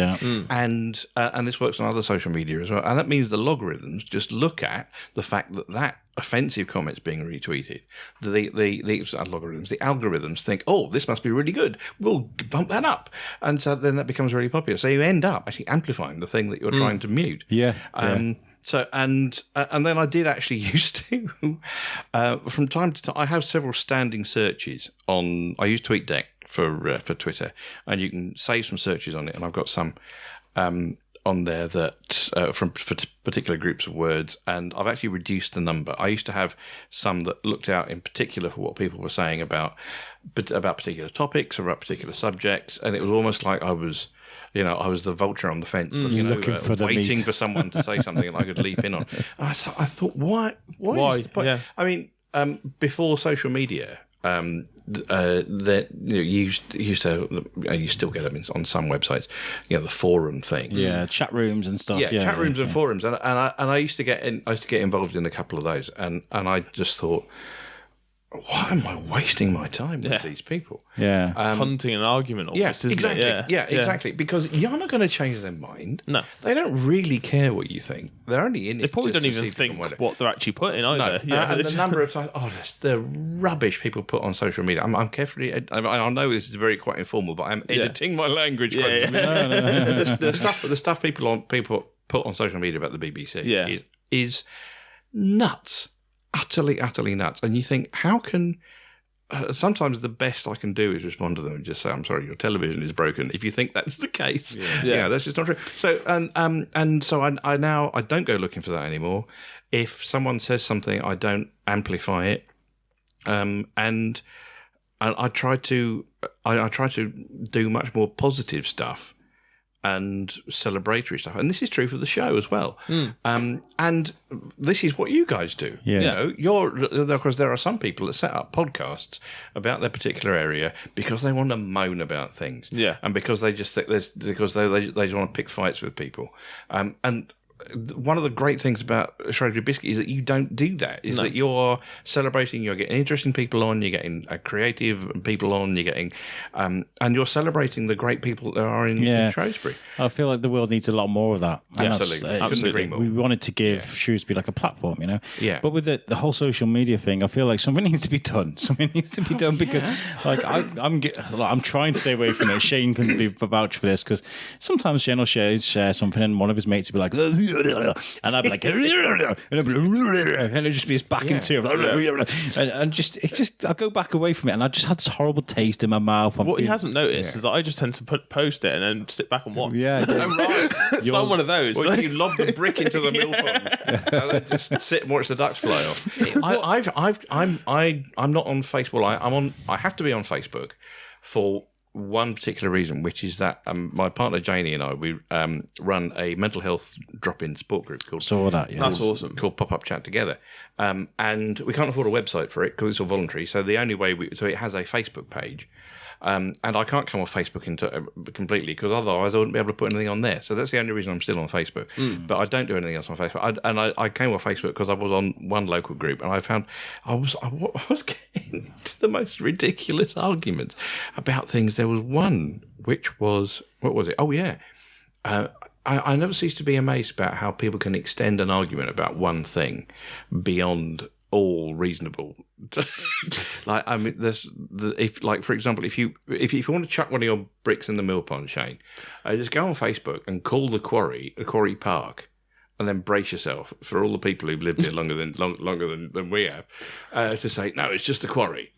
And this works on other social media as well. And that means the logarithms just look at the fact that offensive comment's being retweeted. The algorithms think, oh, this must be really good. We'll bump that up. And so then that becomes really popular. So you end up actually amplifying the thing that you're trying to mute. So and then I did actually used to from time to time. I have several standing searches on. I use TweetDeck for Twitter, and you can save some searches on it. And I've got some on there that for particular groups of words, and I've actually reduced the number. I used to have some that looked out in particular for what people were saying about particular topics or about particular subjects, and it was almost like I was the vulture on the fence, waiting for someone to say something that I could leap in on. I thought, why? Is the point? Yeah. I mean, before social media, you still get them on some websites, the forum thing, chat rooms and stuff, chat rooms and forums, and I used to get involved in a couple of those, and I just thought, why am I wasting my time with these people? Hunting an argument almost, isn't exactly. it? Exactly. Because you're not going to change their mind. No. They don't really care what you think. They're only in it. They probably don't even think what they're actually putting either. No. And the number of times, the rubbish people put on social media. I'm carefully, I know this is quite informal, but I'm editing my language. The stuff people put on social media about the BBC is nuts. Utterly nuts. And you think, how can... sometimes the best I can do is respond to them and just say, I'm sorry, your television is broken. If you think that's the case, that's just not true. So, and so I don't go looking for that anymore. If someone says something, I don't amplify it. And I try to do much more positive stuff and celebratory stuff, and this is true for the show as well. And this is what you guys do. Of course, there are some people that set up podcasts about their particular area because they want to moan about things, and because they just think because they just want to pick fights with people. And one of the great things about Shrewsbury Biscuit is that you don't do that. That you're celebrating, you're getting interesting people on, you're getting creative people on, you're getting, and you're celebrating the great people that are in Shrewsbury. I feel like the world needs a lot more of that. And Absolutely. We wanted to give Shrewsbury like a platform, you know? Yeah. But with the whole social media thing, I feel like something needs to be done. Something needs to be done because like I'm trying to stay away from it. Shane can be vouch for this because sometimes Shane will share something and one of his mates will be like, and I'd be like, and it'd just be his back and two, and just I go back away from it, and I just had this horrible taste in my mouth. What he hasn't noticed is that I just tend to post it and then sit back and watch. Yeah, right. So I'm one of those. Well, you lob the brick into the mill pond, and then just sit and watch the ducks fly off. I'm not on Facebook. I have to be on Facebook for one particular reason, which is that my partner Janie and I, we run a mental health drop-in support group called That's awesome. Called Pop-Up Chat Together, and we can't afford a website for it because it's all voluntary. So the only way so it has a Facebook page. And I can't come off Facebook completely because otherwise I wouldn't be able to put anything on there. So that's the only reason I'm still on Facebook. But I don't do anything else on Facebook. I came off Facebook because I was on one local group and I found I was getting into the most ridiculous arguments about things. There was one which was, what was it? Oh yeah. I never cease to be amazed about how people can extend an argument about one thing beyond all reasonable. Like, I mean, for example, if you want to chuck one of your bricks in the mill pond, Shane, just go on Facebook and call the quarry a quarry park, and then brace yourself for all the people who've lived here longer than we have to say no, it's just a quarry.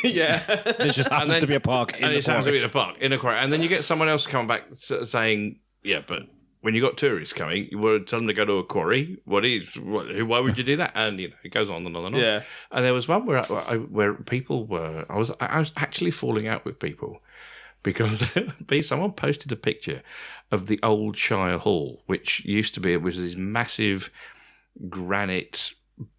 Yeah, it just happens to be a park, and it happens to be a park in a quarry, and then you get someone else coming back saying, yeah, but when you got tourists coming, you would tell them to go to a quarry. Why would you do that? And it goes on and on and on. Yeah. And there was one where people were. I was actually falling out with people because someone posted a picture of the old Shire Hall, which used to be this massive granite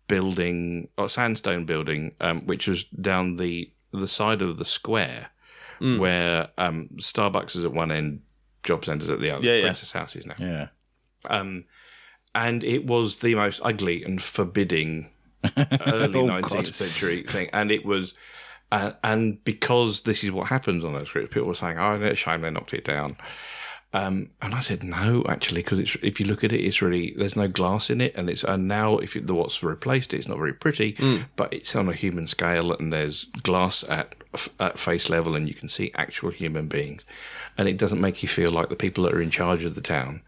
building or sandstone building, which was down the side of the square, where Starbucks is at one end. Job centres at the other, Princess Houses now. Yeah. And it was the most ugly and forbidding early 19th century thing. And it was, and because this is what happens on those scripts, people were saying, oh, it's a shame they knocked it down. And I said, no, actually, because if you look at it, it's really, there's no glass in it. And now what's replaced it, it's not very pretty, but it's on a human scale and there's glass at face level and you can see actual human beings. And it doesn't make you feel like the people that are in charge of the town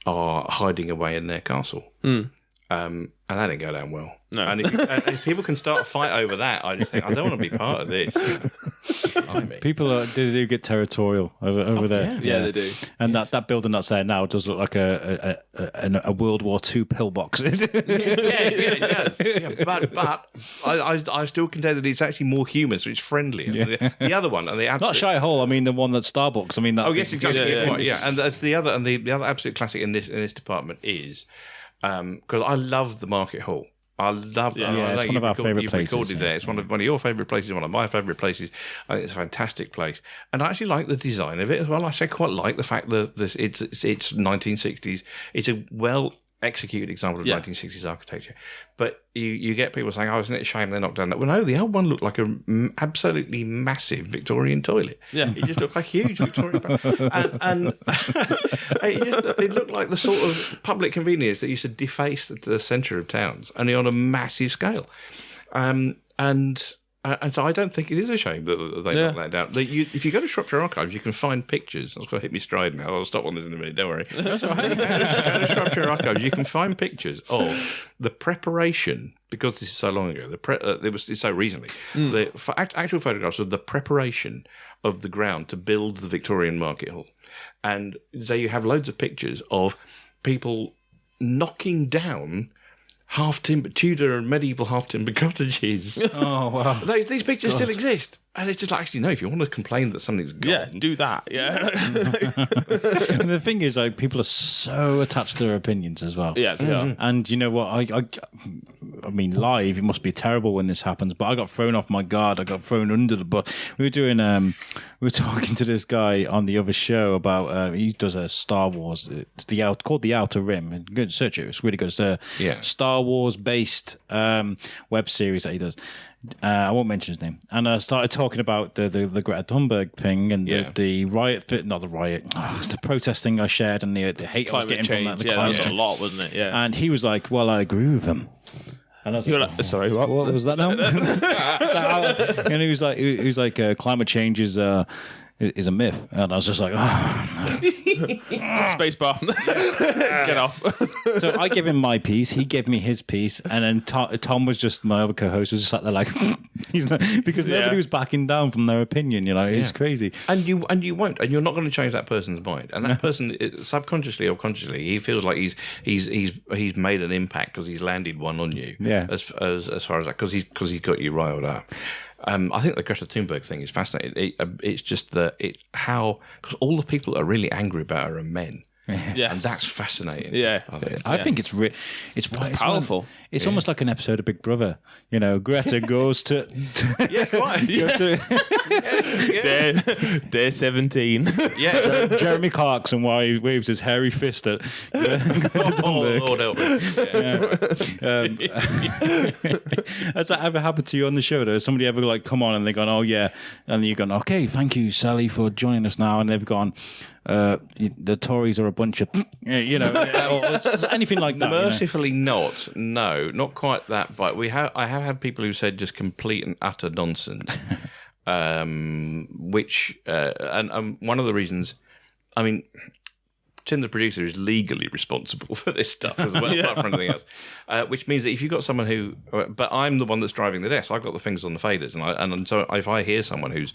are hiding away in their castle. And that didn't go down well. No. And if people can start a fight over that, I just think, I don't want to be part of this. People do get territorial over there. Yeah, they do. And that building that's there now does look like a World War II pillbox. It does. Yeah, but I still contend that it's actually more human, so it's friendlier. Yeah. The other one, and the not Shire Hall. I mean the one that's Starbucks. I mean that. Oh yes, exactly. Yeah. And that's the other, and the other absolute classic in this department is. Because I love the Market Hall. I love that. Yeah, it's one of our favourite places. Recorded there. It's one of your favourite places, one of my favourite places. I think it's a fantastic place. And I actually like the design of it as well. I actually quite like the fact that it's 1960s. It's a well-executed example of 1960s architecture. But you get people saying, oh, isn't it a shame they knocked down that? Well, no, the old one looked like an absolutely massive Victorian toilet. Yeah. It just looked like a huge Victorian and it looked like the sort of public convenience that used to deface the centre of towns, only on a massive scale. And so I don't think it is a shame that they knocked that down. If you go to Shropshire Archives, you can find pictures. I was going to hit me stride now. I'll stop on this in a minute. Don't worry. That's all right. If you go to Shropshire Archives, you can find pictures of the preparation, because this is so long ago. It's so recently. The actual photographs of the preparation of the ground to build the Victorian Market Hall, and so you have loads of pictures of people knocking down half-timber, Tudor and medieval half-timber cottages. Oh, wow. These pictures still exist. And it's just like, actually, no, if you want to complain that something's gone, do that. Yeah. And the thing is, like, people are so attached to their opinions as well. Yeah, they are. And you know what? I mean, live, it must be terrible when this happens. But I got thrown off my guard. I got thrown under the bus. We were talking to this guy on the other show about he does a Star Wars. It's called The Outer Rim. Go and search it. It's really good. It's a Star Wars based web series that he does. I won't mention his name. And I started talking about the Greta Thunberg thing and the riot, not the riot, the protest thing I shared and the hate Climate I was getting change. from that. That was a lot, wasn't it? Yeah. And he was like, well, I agree with him. And I was like, sorry, what was that now? And he was like, climate change is a myth. And I was just like, oh, no. Spacebar. Get off. So I gave him my piece. He gave me his piece. And then Tom was just, my other co-host, was just sat there like, he's not, because nobody was backing down from their opinion, you know. It's crazy. And you won't. And you're not going to change that person's mind. And that person, subconsciously or consciously, he feels like he's made an impact because he's landed one on you. Yeah. As far as that, because he's got you riled up. I think the Greta Thunberg thing is fascinating. It's just because all the people that are really angry about her are men. Yes. And that's fascinating. Yeah. I think it's powerful. It's almost like an episode of Big Brother. You know, Greta goes to Yeah, quite. Day 17. Yeah. Jeremy Clarkson while he waves his hairy fist at Greta Thunberg. Lord help me. Has that ever happened to you on the show? Though, has somebody ever like come on and they've gone, oh yeah, and then you've gone, okay, thank you, Sally, for joining us now, and they've gone, the Tories are a bunch of, you know, or anything like that. Mercifully, not. No, not quite that. But I have had people who said just complete and utter nonsense. Which and one of the reasons, I mean, Tim, the producer, is legally responsible for this stuff as well, apart from anything else. Which means that if you've got someone who, but I'm the one that's driving the desk. I've got the fingers on the faders, and so if I hear someone who's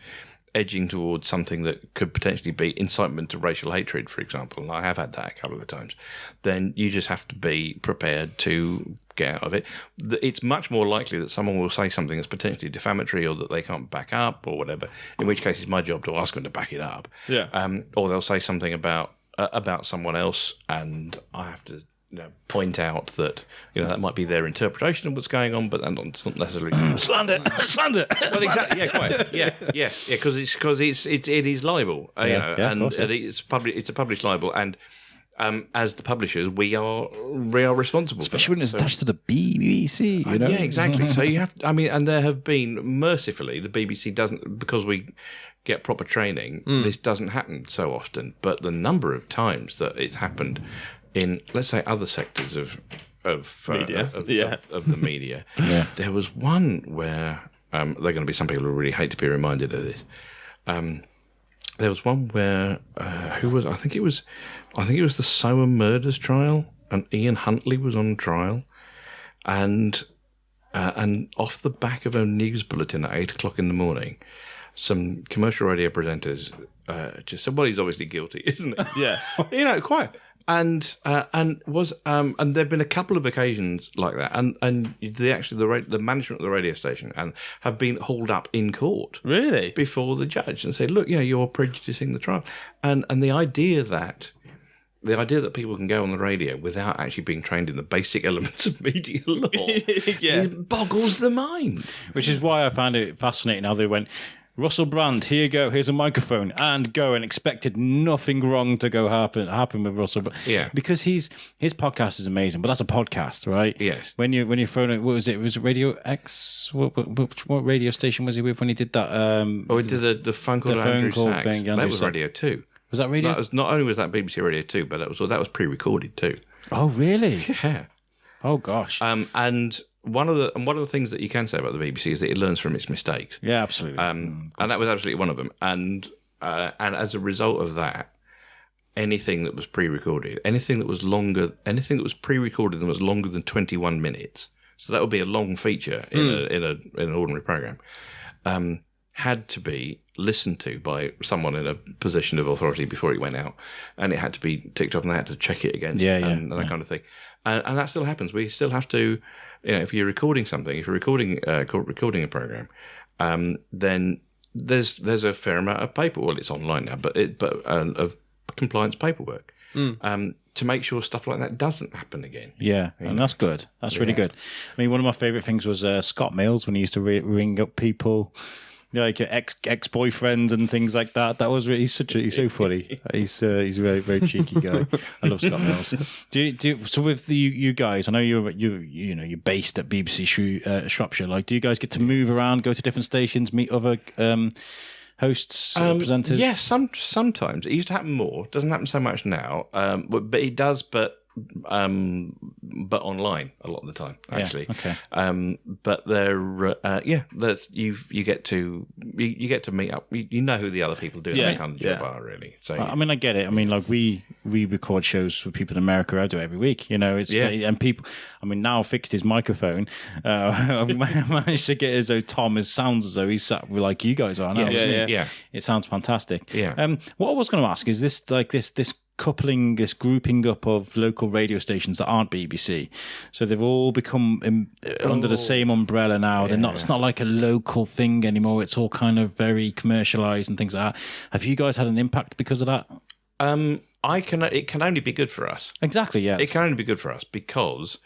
edging towards something that could potentially be incitement to racial hatred, for example, and I have had that a couple of times, then you just have to be prepared to get out of it. It's much more likely that someone will say something that's potentially defamatory or that they can't back up or whatever, in which case it's my job to ask them to back it up. Yeah. Or they'll say something about someone else and I have to point out that that might be their interpretation of what's going on, but that's not necessarily slander. Well, exactly, yeah, quite, yeah, because it is libel, and it's a published libel, and as the publishers, we are responsible, especially when it's attached to the BBC. You know, yeah, exactly. So you have, and there have been, mercifully, the BBC doesn't, because we get proper training. This doesn't happen so often, but the number of times that it's happened in, let's say, other sectors of media. Of the media. There was one where there are going to be some people who really hate to be reminded of this. There was one where I think it was the Sower murders trial, and Ian Huntley was on trial, and off the back of a news bulletin at 8:00 in the morning, some commercial radio presenters just said, "Well, he's obviously guilty, isn't he?" Yeah, quite. And there've been a couple of occasions like that, and the management of the radio station and have been hauled up in court, really, before the judge and said, "Look, you're prejudicing the trial," and the idea that people can go on the radio without actually being trained in the basic elements of media law, it boggles the mind. Which is why I found it fascinating how they went, Russell Brand, here you go, here's a microphone, and go, and expected nothing wrong to go happen with Russell Brand. Yeah. Because his podcast is amazing, but that's a podcast, right? Yes. When you're phoning, what was it? Was it Radio X? What radio station was he with when he did that? He did the phone call to Andrew Sachs. Thing. That was Radio 2. Was that Radio? Not only was that BBC Radio 2, but that was pre-recorded too. Oh, really? Yeah. Oh, gosh. And one of the things that you can say about the BBC is that it learns from its mistakes. Yeah, absolutely. And that was absolutely one of them. And as a result of that, anything that was pre-recorded, anything that was pre-recorded and was longer than 21 minutes, so that would be a long feature in an ordinary program, had to be listened to by someone in a position of authority before it went out, and it had to be ticked off, and they had to check it against and that kind of thing. And that still happens. We still have to, if you're recording something, if you're recording a program, then there's a fair amount of paper. Well, it's online now, but of compliance paperwork to make sure stuff like that doesn't happen again. Yeah, and that's good. That's really good. I mean, one of my favourite things was Scott Mills when he used to ring up people, like ex-boyfriends and things like that. That was really, he's so funny. He's a very, very cheeky guy. I love Scott Mills. So with you guys, I know you're based at BBC Shropshire. Like, do you guys get to move around, go to different stations, meet other hosts, presenters? Yeah, sometimes. It used to happen more. Doesn't happen so much now, but it does. But online a lot of the time, actually. Yeah, okay. But you get to meet up. You know who the other people doing that kind of job are, really. So I mean, I get it. I mean, like we record shows for people in America. I do it every week. You know, and people. I mean, now Fixed his microphone. I managed to get as though Tom sounds as though he's sat with like you guys are now. Yeah. It sounds fantastic. Yeah. What I was going to ask is this coupling, this grouping up of local radio stations that aren't BBC, so they've all become under the same umbrella now. They're not. It's not like a local thing anymore. It's all kind of very commercialized and things like that. Have you guys had an impact because of that? It can only be good for us. Exactly. Yeah. It can only be good for us because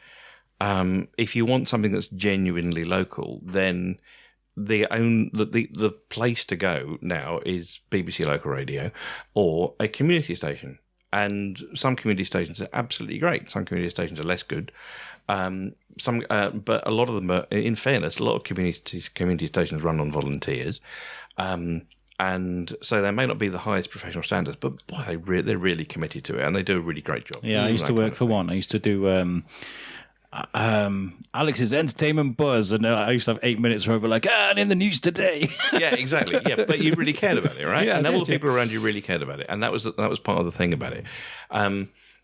if you want something that's genuinely local, then the place to go now is BBC Local Radio or a community station. And some community stations are absolutely great. Some community stations are less good. But a lot of them are, in fairness, a lot of community stations run on volunteers. And so they may not be the highest professional standards, but boy, they're really committed to it, and they do a really great job. Yeah, I used to work for one. I used to do Alex's Entertainment Buzz, and I used to have 8 minutes where we're like, and in the news today. Yeah, exactly. Yeah, but you really cared about it, right? Yeah, and all the people around you really cared about it, and that was part of the thing about it.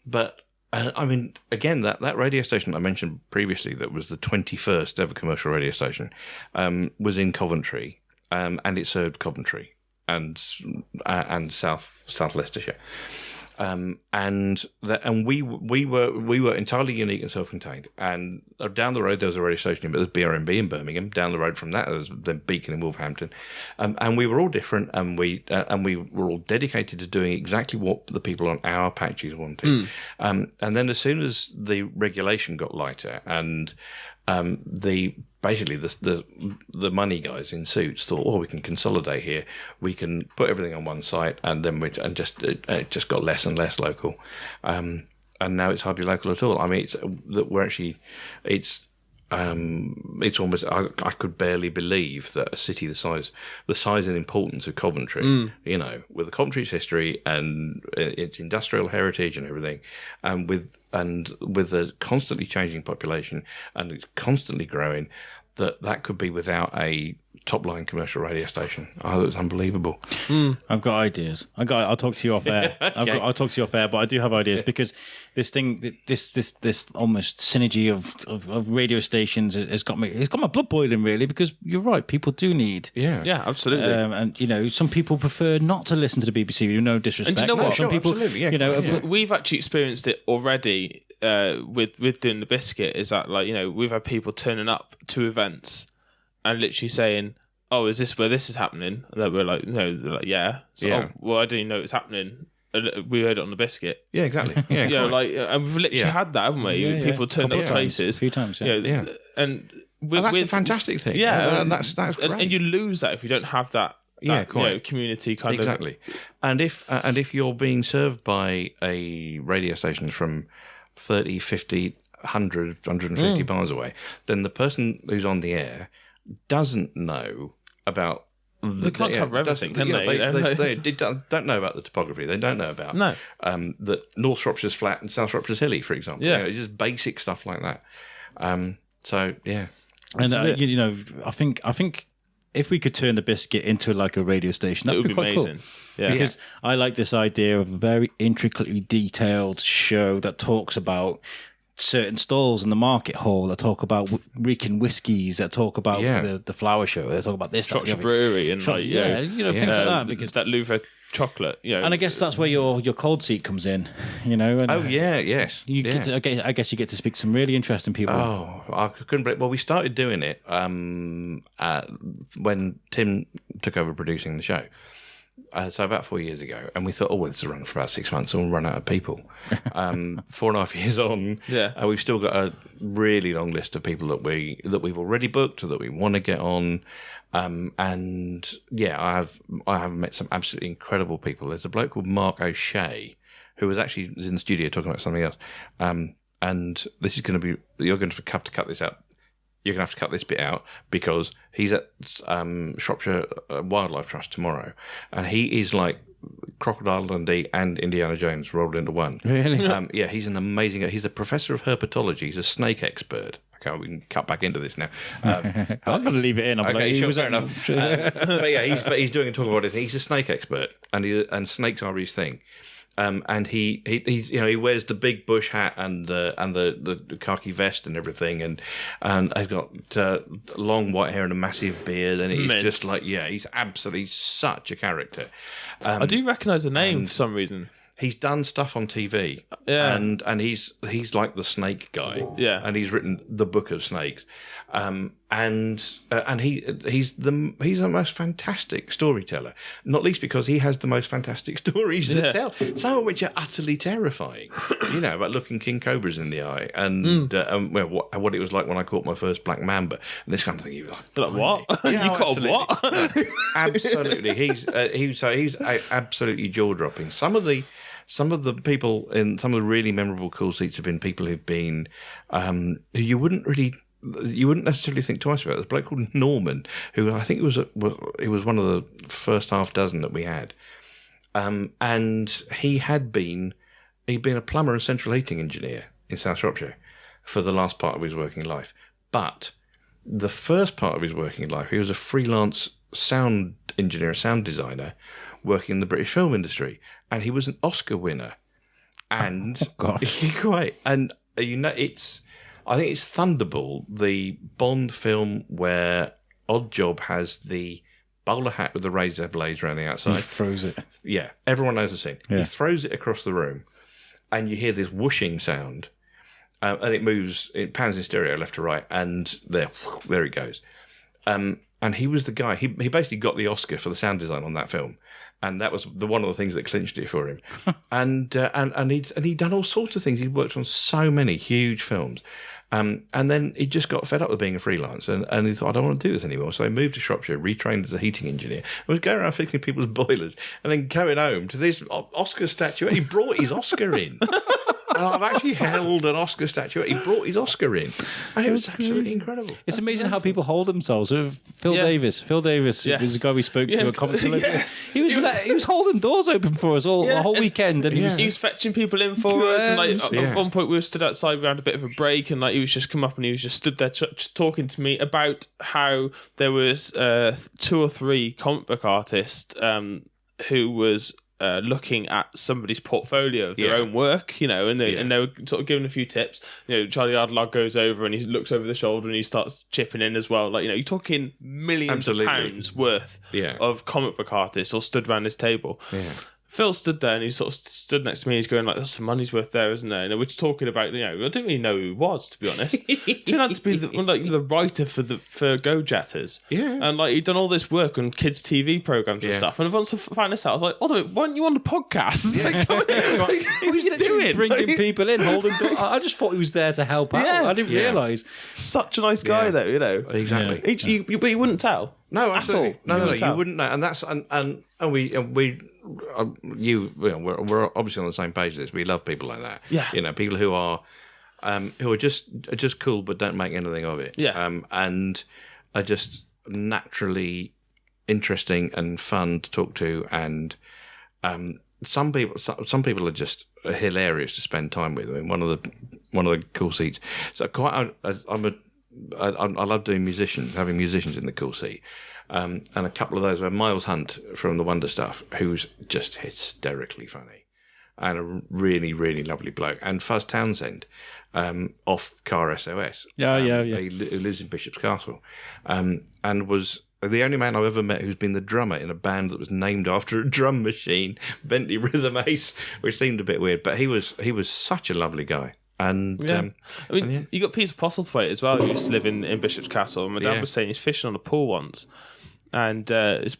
But I mean, again, that radio station I mentioned previously, that was the 21st ever commercial radio station, was in Coventry, and it served Coventry and South Leicestershire. And we were entirely unique and self-contained. And down the road there was a radio station, but there's BRMB in Birmingham. Down the road from that there was then Beacon in Wolverhampton. And we were all different, and we were all dedicated to doing exactly what the people on our patches wanted. And then as soon as the regulation got lighter and the money guys in suits thought, we can consolidate here. We can put everything on one site, and then it just got less and less local, and now it's hardly local at all. I mean, it's almost, I could barely believe that a city the size and importance of Coventry, with the Coventry's history and its industrial heritage and everything, and with a constantly changing population, and it's constantly growing, that could be without a top-line commercial radio station. Oh, it's unbelievable. I've got ideas. I'll talk to you off air. Okay. I'll talk to you off air, but I do have ideas because this almost synergy of radio stations has got my blood boiling, really, because you're right. People do need. Yeah, absolutely. And some people prefer not to listen to the BBC. No disrespect. And do you know what? Some people, absolutely. Yeah, but we've actually experienced it already with doing the biscuit. Is that we've had people turning up to events and literally saying, "Oh, is this where this is happening?" And then we're like, "No," they're like, "Yeah." So, yeah. Well, I didn't know it was happening. We heard it on the biscuit. Yeah, exactly. Yeah, and we've literally had that, haven't we? Yeah, People turned up to places a few times. And that's a fantastic thing. Yeah, and that's great. And you lose that if you don't have that. Community kind of exactly. And if you're being served by a radio station from 30, 50, 100, 150 miles away, then the person who's on the air doesn't know about. They can't cover everything, can they? They don't know about the topography. They don't know about that North Shropshire's flat and South Shropshire's hilly, for example. Yeah, just basic stuff like that. So yeah, and I think if we could turn the biscuit into like a radio station, that would be quite amazing. Cool. Yeah, because I like this idea of a very intricately detailed show that talks about certain stalls in the market hall, that talk about Rican whiskies, that talk about the flower show, they talk about this, Shropshire Brewery, and things like that. Because that Louvre chocolate. You know, and I guess that's where your cold seat comes in. You know. And yes. Get to, I guess you get to speak to some really interesting people. Oh, I couldn't believe. Well, we started doing it when Tim took over producing the show. So about 4 years ago, and we thought, well, this will run for about 6 months, and we'll run out of people. 4.5 years on, we've still got a really long list of people that we've already booked or that we want to get on. And I have met some absolutely incredible people. There's a bloke called Mark O'Shea who was in the studio talking about something else. And this is going to be, you're going to have to cut this out. You're going to have to cut this bit out because he's at Shropshire Wildlife Trust tomorrow, and he is like Crocodile Dundee and Indiana Jones rolled into one. Really? He's an amazing. He's a professor of herpetology. He's a snake expert. Okay, we can cut back into this now. I'm going to leave it in. Fair enough. But he's doing a talk about it. He's a snake expert, and snakes are his thing. And he wears the big bush hat and the khaki vest and everything, and he's got long white hair and a massive beard, and he's just like he's absolutely such a character. I do recognise the name for some reason. He's done stuff on TV, and he's like the snake guy, and he's written the Book of Snakes, and he's the most fantastic storyteller, not least because he has the most fantastic stories to tell, some of which are utterly terrifying, about looking king cobras in the eye, and what it was like when I caught my first black mamba, and this kind of thing. You're like what? Yeah, you caught a what? No, absolutely, he's absolutely jaw dropping. Some of the people in some of the really memorable cool seats have been people who've been who you wouldn't necessarily think twice about. There's a bloke called Norman, who I think he was one of the first half dozen that we had, and he'd been a plumber and central heating engineer in South Shropshire for the last part of his working life. But the first part of his working life, he was a freelance sound engineer, a sound designer, working in the British film industry, and he was an Oscar winner. And quite, and I think it's Thunderball, the Bond film where Oddjob has the bowler hat with the razor blades around the outside. He throws it. Yeah, everyone knows the scene. Yeah. He throws it across the room, and you hear this whooshing sound, and it moves. It pans in stereo left to right, and there it goes. And he was the guy. He basically got the Oscar for the sound design on that film, and that was one of the things that clinched it for him. and he'd done all sorts of things. He'd worked on so many huge films, and then he just got fed up with being a freelance, and he thought, I don't want to do this anymore. So he moved to Shropshire, retrained as a heating engineer, and was going around fixing people's boilers, and then going home to this Oscar statuette. He brought his Oscar in. And I've actually held an Oscar statuette. He brought his Oscar in, and it was absolutely incredible. It's amazing how people hold themselves. Phil Davis was the guy we spoke to. He was holding doors open for us all the whole weekend, and he was fetching people in for us. And at one point, we were stood outside. We had a bit of a break, and he was just come up and he was just stood there talking to me about how there was 2 or 3 comic book artists who was looking at somebody's portfolio of their own work, and they were sort of giving a few tips. Charlie Ardlog goes over and he looks over the shoulder and he starts chipping in as well. You're talking millions of pounds worth of comic book artists all stood around this table. Yeah. Phil stood there and he sort of stood next to me and he's going like, there's some money's worth there, isn't there? And we're just talking about, I didn't really know who he was, to be honest. He turned out to be the writer for Go Jetters. Yeah. And he'd done all this work on kids' TV programs and stuff. And once I found this out, I was like, why aren't you on the podcast? Yeah. What are you doing? Bringing people in, holding doors. I just thought he was there to help out. I didn't realise. Such a nice guy, though, Exactly. But you wouldn't tell. No, absolutely. No, you wouldn't know. And that's, and we're obviously on the same page as this. We love people like that. Yeah. People who are just cool but don't make anything of it. Yeah. And are just naturally interesting and fun to talk to. And some people are just hilarious to spend time with. I mean, one of the cool seats. So I love doing having musicians in the cool seat. And a couple of those were Miles Hunt from the Wonder Stuff, who's just hysterically funny and a really, really lovely bloke. And Fuzz Townsend, off Car SOS. Who lives in Bishop's Castle, and was the only man I've ever met who's been the drummer in a band that was named after a drum machine, Bentley Rhythm Ace, which seemed a bit weird. But he was such a lovely guy. And you got Peter Postlethwaite as well, who used to live in Bishop's Castle. And my dad was saying he's fishing on a pool once, and his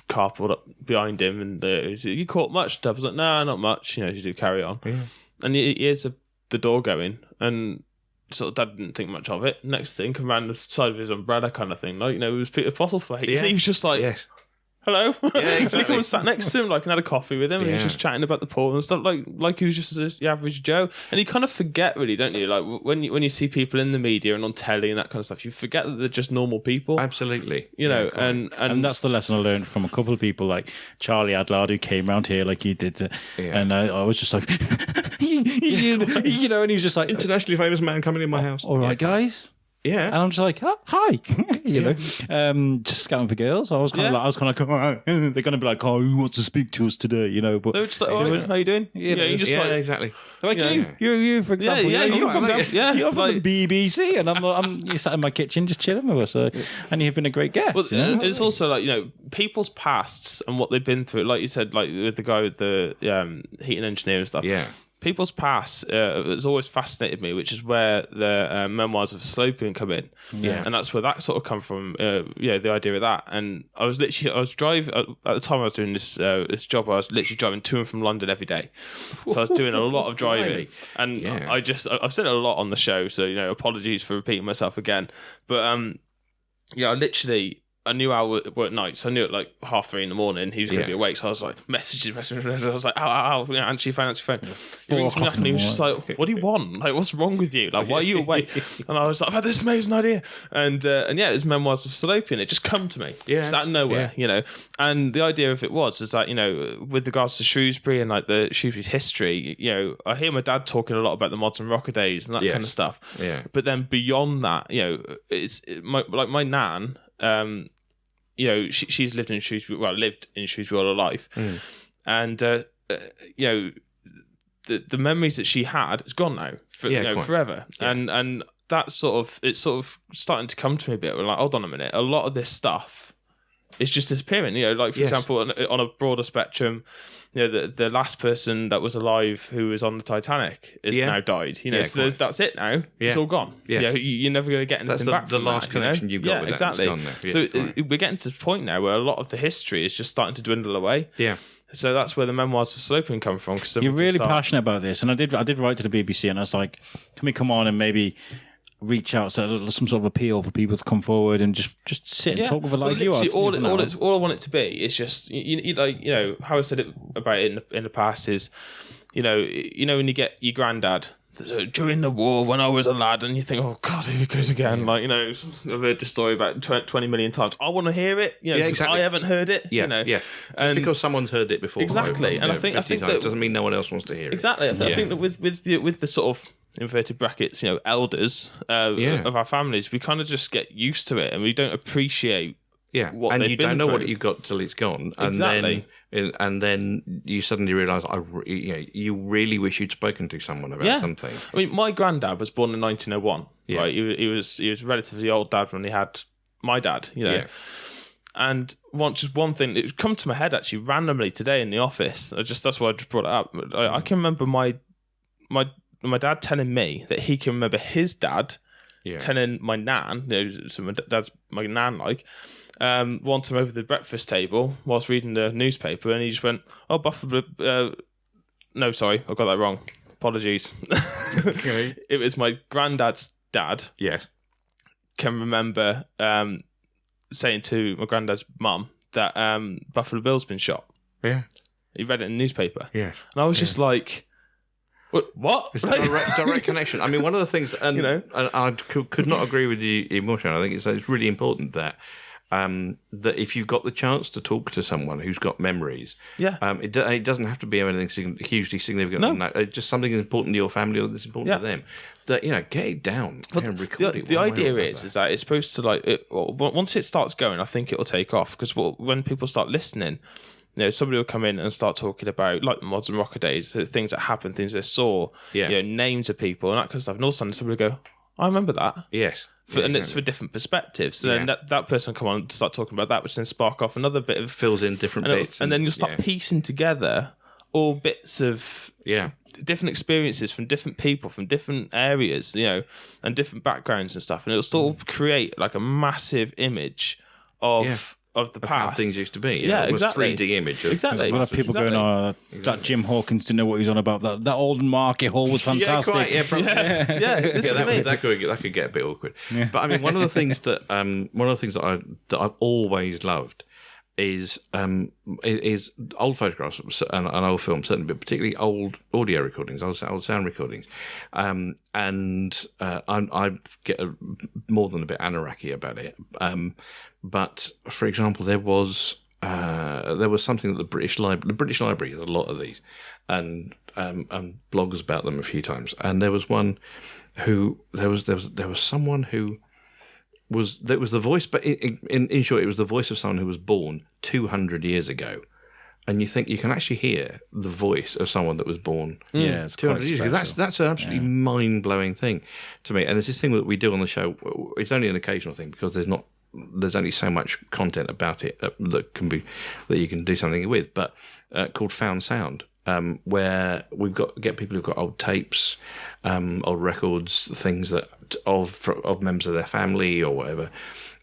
car pulled up behind him, and he said, "You caught much?" Dad was like, "No, not much. You do carry on." Yeah. And he hears the door going, and sort of Dad didn't think much of it. Next thing, come around the side of his umbrella kind of thing, like, it was Peter Postlethwaite. Yeah. And he was just like, hello. Yeah, exactly. And he was sat next to him, and had a coffee with him, and he was just chatting about the pool and stuff, like he was just the average Joe. And you kind of forget, really, don't you? Like when you see people in the media and on telly and that kind of stuff, you forget that they're just normal people. Absolutely. And that's the lesson I learned from a couple of people, like Charlie Adlard, who came round here like you did, and I was just like, and he was just like, internationally famous man coming in my house. All right, guys. Yeah, and I'm just like, oh, hi, just scouting for girls. I was kind of like, they're going to be like, oh, who wants to speak to us today? But they're just like, how you doing? You just exactly. Like you, for example. You're from the BBC, and you sat in my kitchen just chilling with us, and you've been a great guest. Well, it's also like people's pasts and what they've been through. Like you said, like with the guy with the heating engineer and stuff. Yeah. People's past has always fascinated me, which is where the memoirs of Slopian come in. Yeah. And that's where that sort of come from, the idea of that. And I was driving, at the time I was doing this job, I was literally driving to and from London every day. So I was doing a lot of driving. And I've said it a lot on the show, so, apologies for repeating myself again. But, I knew I would work nights. So I knew at like 3:30 in the morning he was going to be awake. So I was like, messaging. I was like, answer your phone. He rings me up and he was just like, what do you want? Like, what's wrong with you? Like, why are you awake? And I was like, I've had this amazing idea. And it was Memoirs of Salopian. It just come to me. Yeah. Just out of nowhere, And the idea of it is that, with regards to Shrewsbury and like the Shrewsbury's history, I hear my dad talking a lot about the modern rocker days and that kind of stuff. Yeah. But then beyond that, my nan, she's lived in Shrewsbury all her life, and the memories that she had is gone now, forever, and that's it's starting to come to me a bit. We're like, hold on a minute, a lot of this stuff is just disappearing. For example, on a broader spectrum, the last person that was alive who was on the Titanic is now died. So that's it now. Yeah. It's all gone. Yeah. You're never going to get anything back. That's the last connection you've got with exactly. That. Exactly. So we're getting to the point now where a lot of the history is just starting to dwindle away. Yeah. So that's where the Memoirs of Salopian come from. You're really passionate about this, and I did write to the BBC, and I was like, can we come on and maybe reach out, so some sort of appeal for people to come forward and just sit and talk with you are. All I want it to be is just how I said it about it in the past is when you get your granddad during the war when I was a lad, and you think, oh God, here it goes again. I've heard the story about 20 million times. I want to hear it, exactly. I haven't heard it. Just because someone's heard it before, exactly. And I think that doesn't mean no one else wants to hear it. Exactly. I think that with the sort of inverted brackets, elders of our families, we kind of just get used to it, and we don't appreciate what and they've you been don't know through. what you got till it's gone, exactly. And then you suddenly realise, you really wish you'd spoken to someone about something. I mean, my granddad was born in 1901. Yeah. Right, he was a relatively old dad when he had my dad. And one thing it come to my head actually randomly today in the office. That's why I just brought it up. I can remember my dad telling me that he can remember his dad telling my nan, so my dad's my nan, one time over the breakfast table whilst reading the newspaper, and he just went, "Oh, Buffalo." No, sorry, I got that wrong. Apologies. Okay. It was my granddad's dad. Yes. Can remember saying to my granddad's mum that Buffalo Bill's been shot. Yeah. He read it in the newspaper. Yeah. And I was just like, what? It's direct connection. I mean, one of the things, and I could not agree with you emotionally. I think it's really important that if you've got the chance to talk to someone who's got memories, it doesn't have to be anything hugely significant. No. Just something that's important to your family or that's important to them. That get it down and record it. The idea is that it's supposed to once it starts going, I think it'll take off, because when people start listening, somebody will come in and start talking about like the modern rocker days, the things that happened, things they saw, names of people and that kind of stuff, and all of a sudden somebody will go, I remember that. Yes. and it's for different perspectives. So then that person will come on and start talking about that, which then spark off another bit of fills in different bits, and then you'll start piecing together all bits of different experiences from different people from different areas, and different backgrounds and stuff, and it'll still create like a massive image of the past, how things used to be. Yeah, exactly. 3D image. Exactly. We'll have people going, that Jim Hawkins didn't know what he was on about. That old market hall was fantastic. That could get a bit awkward. Yeah. But I mean, one of the things that I've always loved is old photographs and old films, certainly, but particularly old audio recordings, old sound recordings. And I get more than a bit anarchy about it. But for example, there was something that the British Library has a lot of these, and blogs about them a few times. And there was one who there was someone who was the voice, but in short, it was the voice of someone who was born 200 years ago. And you think you can actually hear the voice of someone that was born 200 years ago. That's an absolutely mind-blowing thing to me. And it's this thing that we do on the show. It's only an occasional thing because there's only so much content about it that you can do something with. But called Found Sound, where get people who've got old tapes, old records, things that of members of their family or whatever.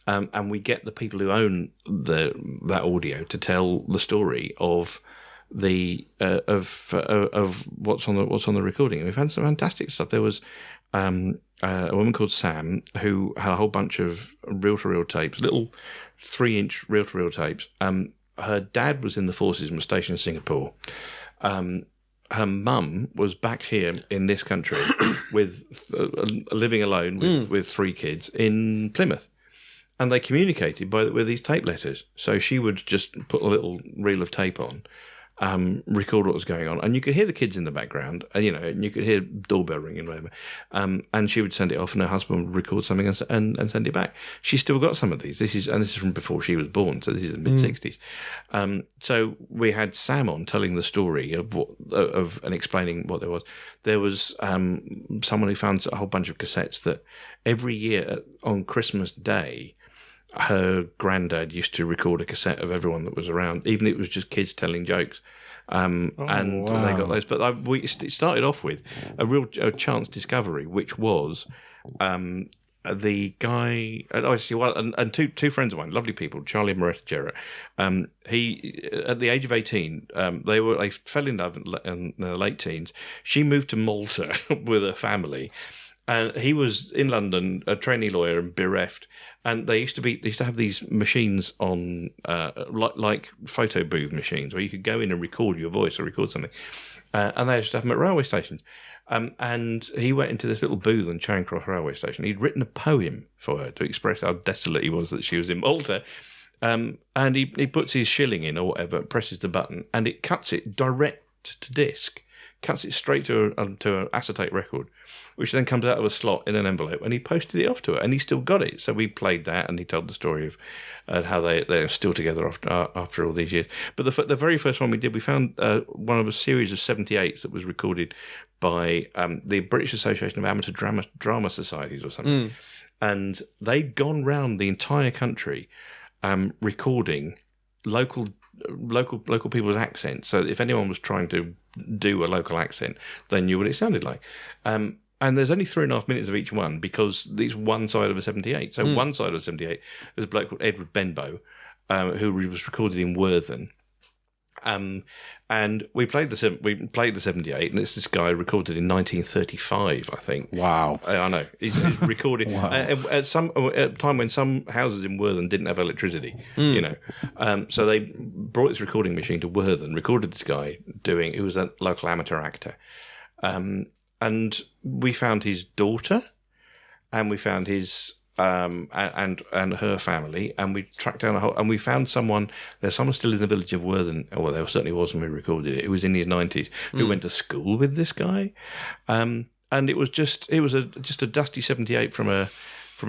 And we get the people who own that audio to tell the story of the of what's on the recording. And we found some fantastic stuff. There was a woman called Sam who had a whole bunch of reel-to-reel tapes, little 3-inch reel-to-reel tapes. Her dad was in the forces and was stationed in Singapore. Her mum was back here in this country with living alone with 3 kids in Plymouth. And they communicated with these tape letters. So she would just put a little reel of tape on, record what was going on, and you could hear the kids in the background, and you could hear doorbell ringing, whatever. And she would send it off, and her husband would record something and send it back. She's still got some of these. This is from before she was born, so this is the mid-60s. So we had Sam on telling the story of and explaining what there was. There was someone who found a whole bunch of cassettes that every year on Christmas Day, her granddad used to record a cassette of everyone that was around, even if it was just kids telling jokes. They got those. But it started off with a chance discovery, which was the guy. And two friends of mine, lovely people, Charlie and Moretta Jarrett. He, at the age of 18, they fell in love in their late teens. She moved to Malta with her family. And he was in London, a trainee lawyer, and bereft. And they used to have these machines on, like photo booth machines, where you could go in and record your voice or record something. And they used to have them at railway stations. And he went into this little booth on Charing Cross railway station. He'd written a poem for her to express how desolate he was that she was in Malta. And he puts his shilling in or whatever, presses the button, and it cuts it direct to disc. Cuts it straight to an acetate record, which then comes out of a slot in an envelope, and he posted it off to her, and he still got it. So we played that, and he told the story of how they're still together after all these years. But the very first one we did, we found one of a series of 78s that was recorded by the British Association of Amateur Drama Societies or something, and they'd gone round the entire country recording local people's accents. So if anyone was trying to do a local accent, they knew what it sounded like. And there's only 3.5 minutes of each one because it's one side of a 78. So one side of a 78 was a bloke called Edward Benbow, who was recorded in Worthing. And we played the 78, and it's this guy recorded in 1935, I think. Wow, I know he's recorded at a time when some houses in Worthing didn't have electricity. So they brought this recording machine to Worthing, recorded this guy who was a local amateur actor, and we found his daughter, and we found his. And her family, and we tracked down and we found someone. There's someone still in the village of Worthing. Well, there certainly was when we recorded it. Who was in his 90s, who went to school with this guy, and it was just a dusty 78 from a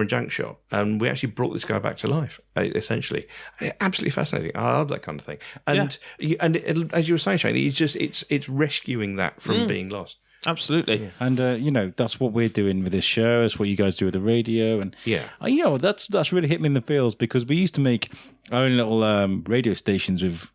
junk shop, and we actually brought this guy back to life. Essentially, absolutely fascinating. I love that kind of thing. And as you were saying, Shane, it's rescuing that from being lost. Absolutely. And that's what we're doing with this show. That's what you guys do with the radio. And that's really hit me in the feels, because we used to make our own little radio stations with.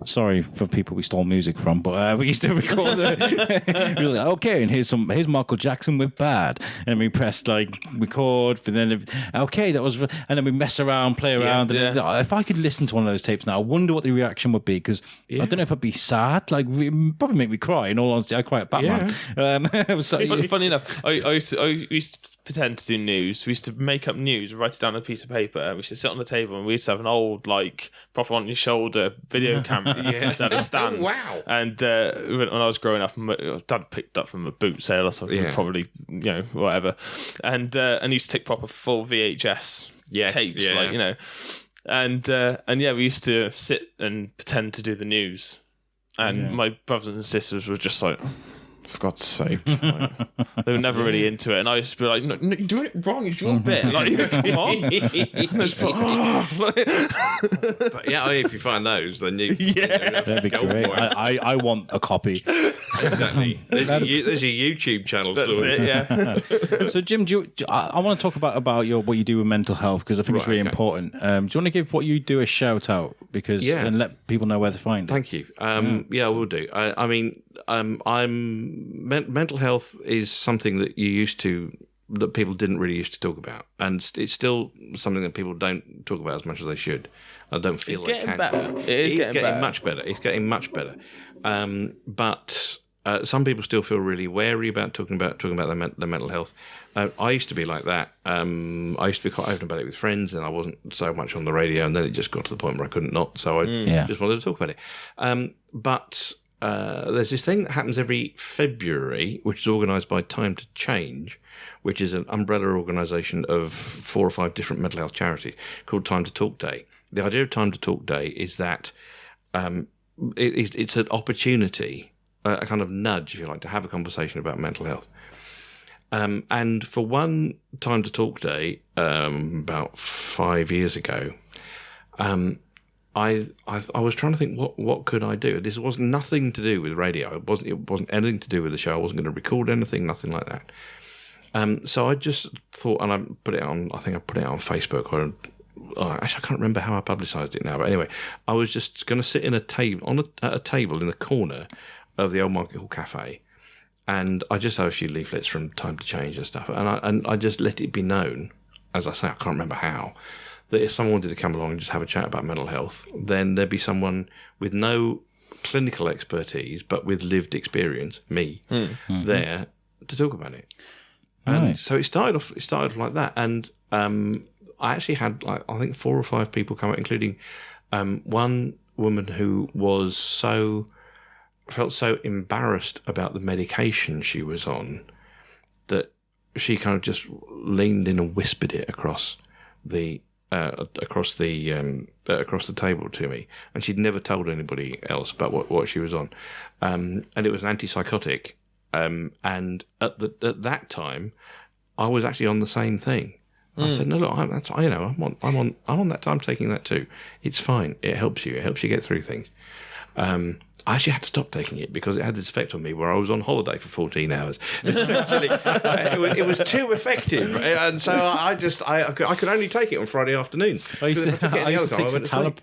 Sorry for people we stole music from, but we used to record. We was like, okay, and here's Michael Jackson with Bad, and we pressed record, and then that was, and then we mess around, play around. And if I could listen to one of those tapes now, I wonder what the reaction would be, because I don't know if I'd be sad. It'd probably make me cry. In all honesty, I cry at Batman. Funny enough, I used to pretend to do news. We used to make up news, write it down on a piece of paper, and we used to sit on the table, and we used to have an old proper on your shoulder video camera that a stand. Oh, wow. And when I was growing up, Dad picked up from a boot sale or something, probably whatever, and used to take proper full VHS tapes, and we used to sit and pretend to do the news, and my brothers and sisters were just like, for God's sake. They were never really into it. And I used to be like, no, you're doing it wrong. It's your bit. Come on. But if you find those, then that'd be great. I want a copy. Exactly. There's a YouTube channel. That's it, So, Jim, I want to talk about what you do with mental health, because I think it's really important. Do you want to give what you do a shout out, and let people know where to find it? Thank you. I will do. Mental health is something that that people didn't really used to talk about, and it's still something that people don't talk about as much as they should. I don't feel it's getting better. It's getting much better. It's getting much better. But some people still feel really wary about talking about their mental health. I used to be like that. I used to be quite open about it with friends, and I wasn't so much on the radio. And then it just got to the point where I couldn't not, so I just wanted to talk about it. But there's this thing that happens every February, which is organised by Time to Change, which is an umbrella organisation of 4 or 5 different mental health charities, called Time to Talk Day. The idea of Time to Talk Day is that it's an opportunity, a kind of nudge, if you like, to have a conversation about mental health. And for one Time to Talk Day, about 5 years ago, I was trying to think what could I do. This was nothing to do with radio. It wasn't anything to do with the show. I wasn't going to record anything, nothing like that. So I just thought, and I put it on. I think I put it on Facebook. Actually, I can't remember how I publicised it now. But anyway, I was just going to sit in at a table in the corner of the Old Market Hall Cafe, and I just had a few leaflets from Time to Change and stuff, and I just let it be known, as I say, I can't remember how, that if someone wanted to come along and just have a chat about mental health, then there'd be someone with no clinical expertise but with lived experience, me, there to talk about it. And so it started off like that, and I actually had I think 4 or 5 people come out, including one woman who felt so embarrassed about the medication she was on that she kind of just leaned in and whispered it across the table to me, and she'd never told anybody else about what she was on, and it was an antipsychotic, and at that time, I was actually on the same thing. I said, no, look, I'm on that time taking that too. It's fine. It helps you. It helps you get through things. I actually had to stop taking it because it had this effect on me where I was on holiday for 14 hours. It was too effective, and so I could only take it on Friday afternoon. I used to take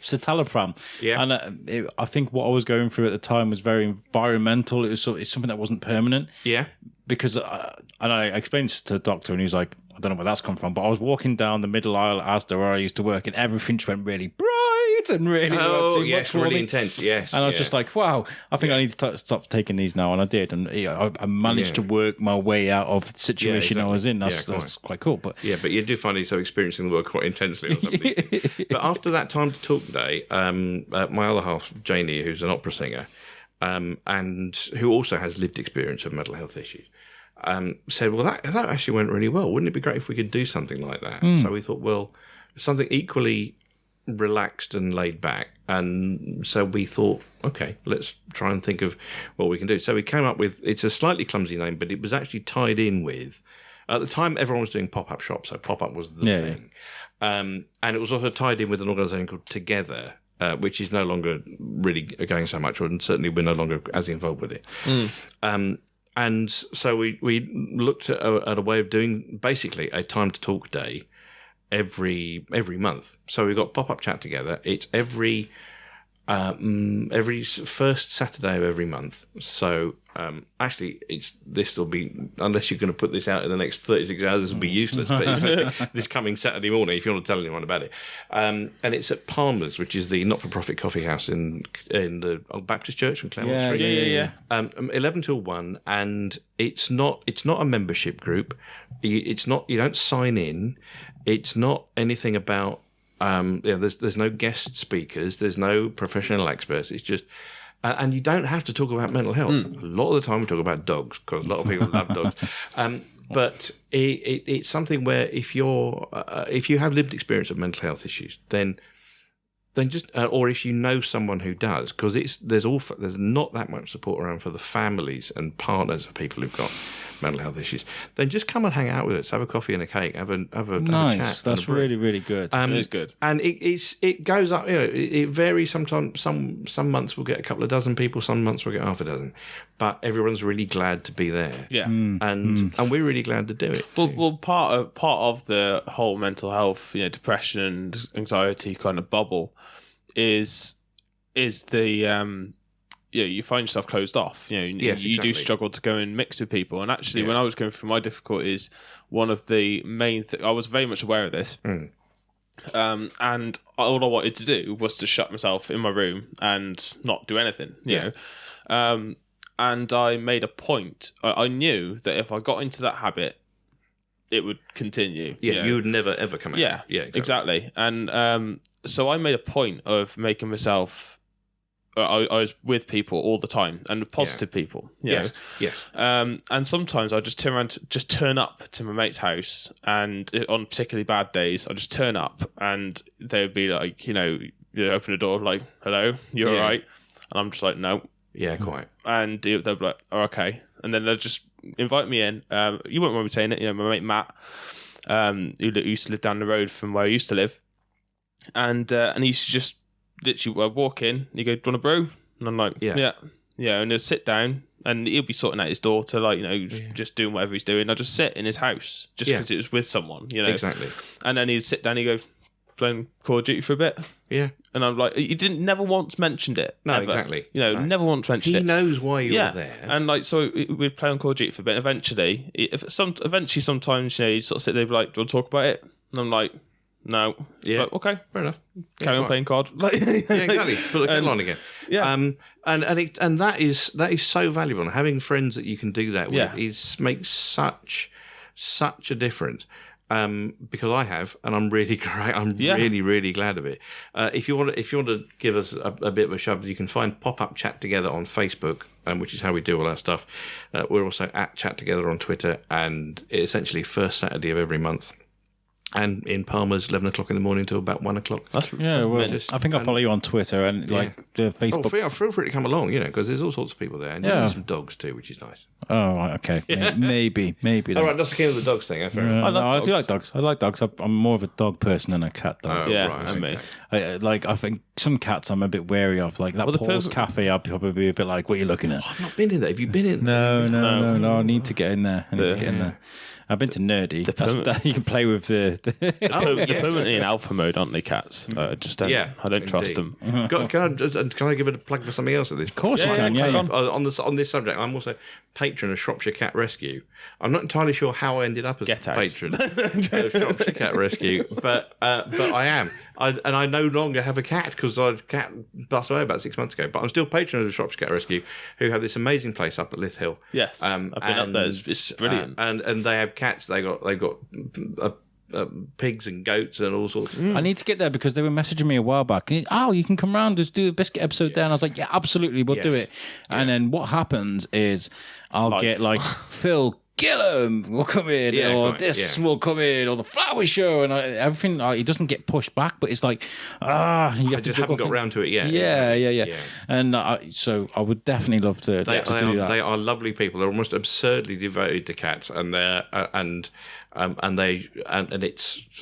citalopram, and I think what I was going through at the time was very environmental. It's something that wasn't permanent. Yeah, because and I explained to the doctor, and he was like, I don't know where that's come from, but I was walking down the middle aisle at Asda where I used to work, and everything just went really bright and really much really intense. Yes, and I was just like, wow, I think I need to stop taking these now, and I did, and I managed to work my way out of the situation I was in. That's quite cool. But but you do find yourself experiencing the work quite intensely on some of these things. But after that Time to Talk Day, my other half, Janie, who's an opera singer, and who also has lived experience of mental health issues, said, well, that actually went really well. Wouldn't it be great if we could do something like that? So we thought, well, something equally relaxed and laid back. And so we thought, okay, let's try and think of what we can do. So we came up with, it's a slightly clumsy name, but it was actually tied in with, at the time, everyone was doing pop-up shops, so pop-up was the thing. And it was also tied in with an organisation called Together, which is no longer really going so much, and certainly we're no longer as involved with it. And so we looked at a way of doing basically a time to talk day every month. So we've got pop-up chat together. It's every first Saturday of every month. So actually, this will be, unless you're going to put this out in the next 36 hours, this will be useless. But it's this coming Saturday morning, if you want to tell anyone about it. And it's at Palmer's, which is the not-for-profit coffee house in the Old Baptist Church on Claremont Street. Yeah. 11 till 1, and it's not a membership group. It's not, you don't sign in. It's not anything about. There's no guest speakers, there's no professional experts. It's just, and you don't have to talk about mental health. A lot of the time we talk about dogs because a lot of people love dogs. But it's something where if you have lived experience of mental health issues, then just, or if you know someone who does, because there's not that much support around for the families and partners of people who've got mental health issues, then just come and hang out with us, have a coffee and a cake, have a chat. That's really, really good. It is good, and it goes up. It varies. Sometimes some months we'll get a couple of dozen people, some months we'll get half a dozen, but everyone's really glad to be there. Yeah, and we're really glad to do it. Well, part of the whole mental health, depression and anxiety kind of bubble is the you find yourself closed off. Yes, you exactly. do struggle to go and mix with people. And actually, when I was going through my difficulties, one of the main things, I was very much aware of this. And all I wanted to do was to shut myself in my room and not do anything. You know, and I made a point. I knew that if I got into that habit, it would continue. Yeah, you would never ever come out. Yeah, exactly. And so I made a point of making myself. I was with people all the time, and positive people. Yes. And sometimes I just turn up to my mate's house, and on particularly bad days, I just turn up, and they would be like, you open the door, like, "Hello, you all right?" And I'm just like, "No." Yeah, quite. And they'll be like, "Oh, okay." And then they'll just invite me in. You won't mind me saying it. My mate Matt, who used to live down the road from where I used to live, and he used to just literally walk in. And you go, "Do you want a brew?" And I'm like, "Yeah." And he'll sit down, and he'll be sorting out his daughter, like just doing whatever he's doing. I just sit in his house just because it was with someone, Exactly. And then he'd sit down. He'd go, "Playing Call of Duty for a bit." Yeah. And I'm like, he never once mentioned it. No, ever. exactly. Never once mentioned it. He knows why you're there. And so we'd play on Call of Duty for a bit. Eventually, sometimes you'd sort of sit there and be like, "Do you want to talk about it?" And I'm like, "No." Yeah. Like, okay, Fair enough. carry on playing COD. Yeah, exactly. Put the kettle on again. Yeah. And that is so valuable. And having friends that you can do that with makes such a difference. Because I have, and I'm really great. I'm really, really glad of it. If you want to give us a bit of a shove, you can find Pop-Up Chat Together on Facebook, which is how we do all our stuff. We're also at Chat Together on Twitter, and it's essentially first Saturday of every month. And in Palmer's, 11 o'clock in the morning till about 1 o'clock. I think I'll follow you on Twitter and the Facebook. Feel free to come along, because there's all sorts of people there, and there's some dogs too, which is nice. Oh, right, okay, maybe. All right, that's the king of the dogs thing. I do like dogs. I like dogs. I'm more of a dog person than a cat dog. And me. I think some cats I'm a bit wary of. Like that Paul's Cafe, I'd probably be a bit like, "What are you looking at?" I've not been in there. Have you been in? No. I need to get in there. I've been to Nerdy. You can play with the They're permanently in alpha mode, aren't they, cats? I just don't. I don't trust them. Can I give it a plug for something else at this? Of course you can. Yeah. On this subject, I'm also patron of Shropshire Cat Rescue. I'm not entirely sure how I ended up as patron of Shropshire Cat Rescue, but I am. And I no longer have a cat because our cat passed away about 6 months ago. But I'm still patron of the Shropshire Cat Rescue, who have this amazing place up at Lith Hill. Yes, I've been up there. It's brilliant. And they have cats. They've got pigs and goats and all sorts. I need to get there because they were messaging me a while back. You can come round, just do a biscuit episode there. And I was like, yeah, absolutely, we'll do it. Yeah. And then what happens is I'll get like Phil Gillum will come in, or this will come in, or the Flower Show, and everything. It doesn't get pushed back, but it's like, you have just haven't got around to it yet. Yeah. And so I would definitely love to do that. They are lovely people. They're almost absurdly devoted to cats, and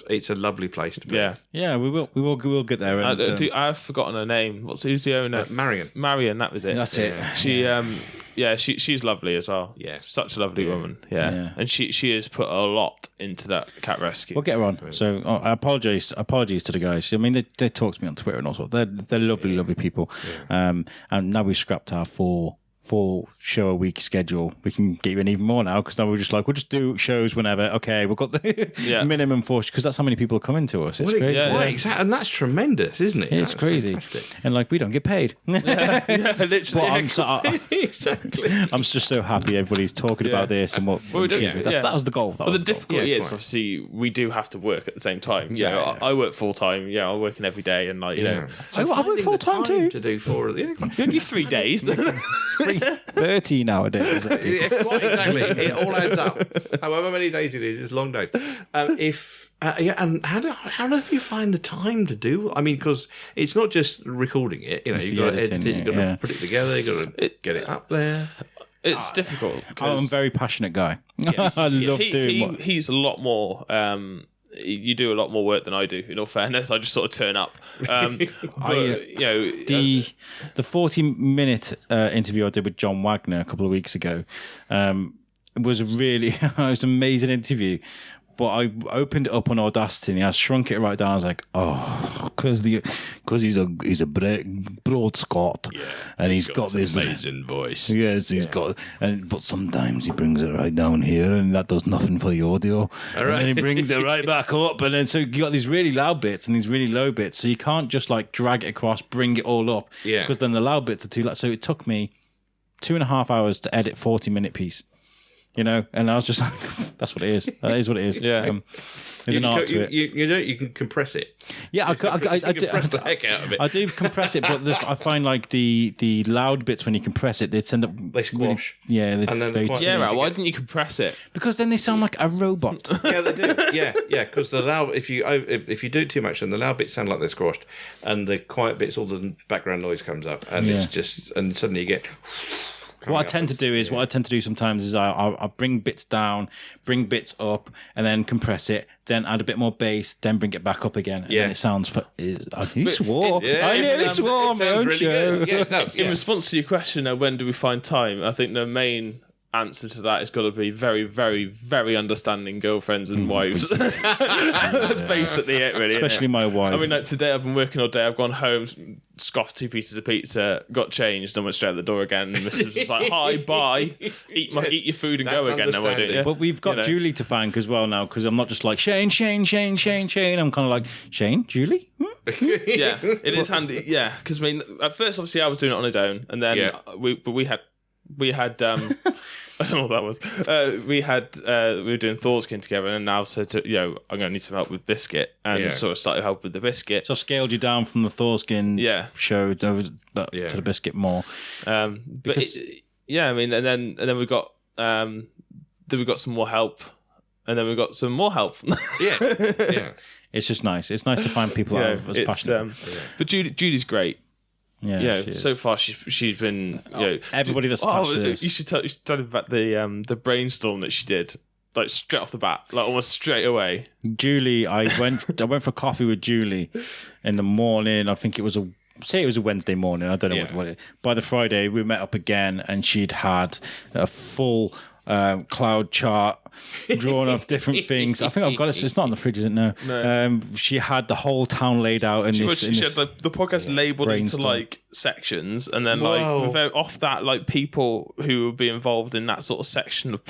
it's a lovely place to be. Yeah. We will get there. And, I've forgotten her name. Who's the owner? Marion. Marion, that was it. That's it. She she's lovely as well. Yeah, such a lovely woman. Yeah, and she has put a lot into that cat rescue. We'll get her on. So I apologize to the guys. I mean, they talk to me on Twitter and all sorts. They're lovely people. And now we've scrapped our four show a week schedule. We can get you in even more now because now we're just like, we'll just do shows whenever. Okay, we've got the minimum 4 because that's how many people are coming to us. It's crazy. Exactly. And that's tremendous, isn't it? It's crazy. Fantastic. And like, we don't get paid. Literally. Exactly. I'm just so happy everybody's talking about this and what we do. That was the goal. The difficulty is obviously we do have to work at the same time. I work full time. Yeah, I'm working every day, and like I work full time too. To do 4 of the only 3 days. 30 nowadays. Quite exactly. It all adds up. However many days it is, it's long days. And how do you find the time to do? I mean, because it's not just recording it. You've got to edit it, you've got to put it together, you've got to get it up there. It's difficult. I'm a very passionate guy. I love doing. He's a lot more. You do a lot more work than I do. In all fairness, I just sort of turn up. The 40-minute interview I did with John Wagner a couple of weeks ago was really it was an amazing interview. But I opened it up on Audacity and I shrunk it right down. I was like, because he's a broad Scot, and he's got this amazing voice. Yes, he's got, but sometimes he brings it right down here, and that does nothing for the audio. And then he brings it right back up, and then so you got these really loud bits and these really low bits. So you can't just like drag it across, bring it all up, because then the loud bits are too loud. So it took me 2.5 hours to edit 40-minute piece. And I was just like, that's what it is. That is what it is. Yeah. There's an art to it. You can compress it. Yeah, I compress the heck out of it. I do compress it, but I find like the loud bits when you compress it, they tend up... They squash. Really, why didn't you compress it? Because then they sound like a robot. Yeah, they do. Yeah, because the loud, if you do it too much, then the loud bits sound like they're squashed, and the quiet bits, all the background noise comes up, and it's just, and suddenly you get... What I tend to do sometimes is I'll bring bits down, bring bits up, and then compress it, then add a bit more bass, then bring it back up again, and then it sounds... I nearly swore. I nearly swore on my own show. In response to your question, when do we find time? I think the main answer to that has got to be very, very, very understanding girlfriends and wives. That's basically it, really. Especially my wife. I mean, like today I've been working all day. I've gone home, scoffed 2 pieces of pizza, got changed, and went straight out the door again. And Mrs. was like, "Hi, bye, eat your food and go again." Now I do. Yeah? But we've got Julie to thank as well now, because I'm not just like Shane. I'm kind of like Shane, Julie. Yeah, it is handy. Yeah, because I mean, at first obviously I was doing it on his own, and then we had. I don't know what that was. We were doing Thorskin together, and now said, I'm going to need some help with Biscuit, and sort of started help with the Biscuit. So I scaled you down from the Thorskin show to the Biscuit more. I mean, and then we got some more help, and then we got some more help. Yeah. It's just nice. It's nice to find people that are as passionate. But Judy's great. Yeah, so far she's been. Everybody that's attached to this. You should tell them about the brainstorm that she did, like straight off the bat, like almost straight away. Julie, I went for coffee with Julie in the morning. I think it was a Wednesday morning. I don't know what it. By the Friday, we met up again, and she'd had a full cloud chart drawn of different things. I think I've got it. It's not on the fridge, is it? No. She had the whole town laid out. She had the podcast labelled into like sections, and then like off that, like people who would be involved in that sort of section of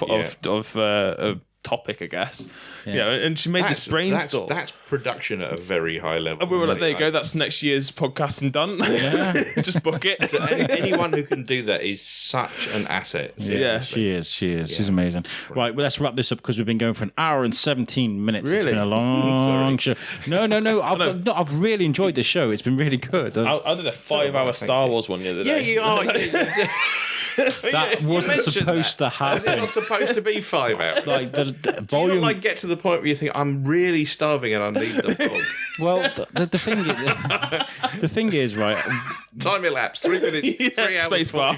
topic, I guess. And she made this brainstorm. That's production at a very high level. And we were like, there you go, that's next year's podcasting done. Yeah. Just book it. So anyone who can do that is such an asset. Yeah, she is. She's amazing. Right, well, let's wrap this up because we've been going for 1 hour and 17 minutes. Really? It's been a long show. No. I've really enjoyed this show. It's been really good. I did a 5-hour Star Wars one the other day. Yeah, you are. That wasn't supposed to happen. It's not supposed to be 5 hours. Like the volume. You not get to the point where you think I'm really starving and I need the fog. Well, the thing is, right? Time elapsed 3 minutes, 3 hours 44.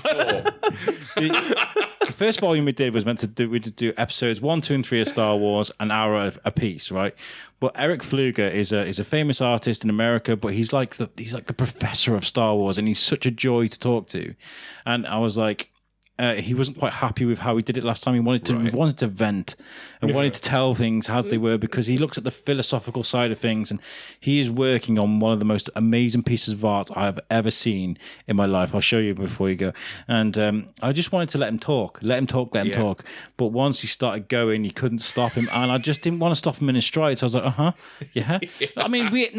The first volume we did was meant to do episodes 1, 2, and 3 of Star Wars, an hour a piece, right? But Eric Fluger is a famous artist in America, but he's like the professor of Star Wars, and he's such a joy to talk to. And I was like, he wasn't quite happy with how he did it last time. He wanted to vent and wanted to tell things as they were, because he looks at the philosophical side of things, and he is working on one of the most amazing pieces of art I have ever seen in my life. I'll show you before you go. And I just wanted to let him talk. But once he started going, you couldn't stop him, and I just didn't want to stop him in his stride. So I was like, yeah. I mean, we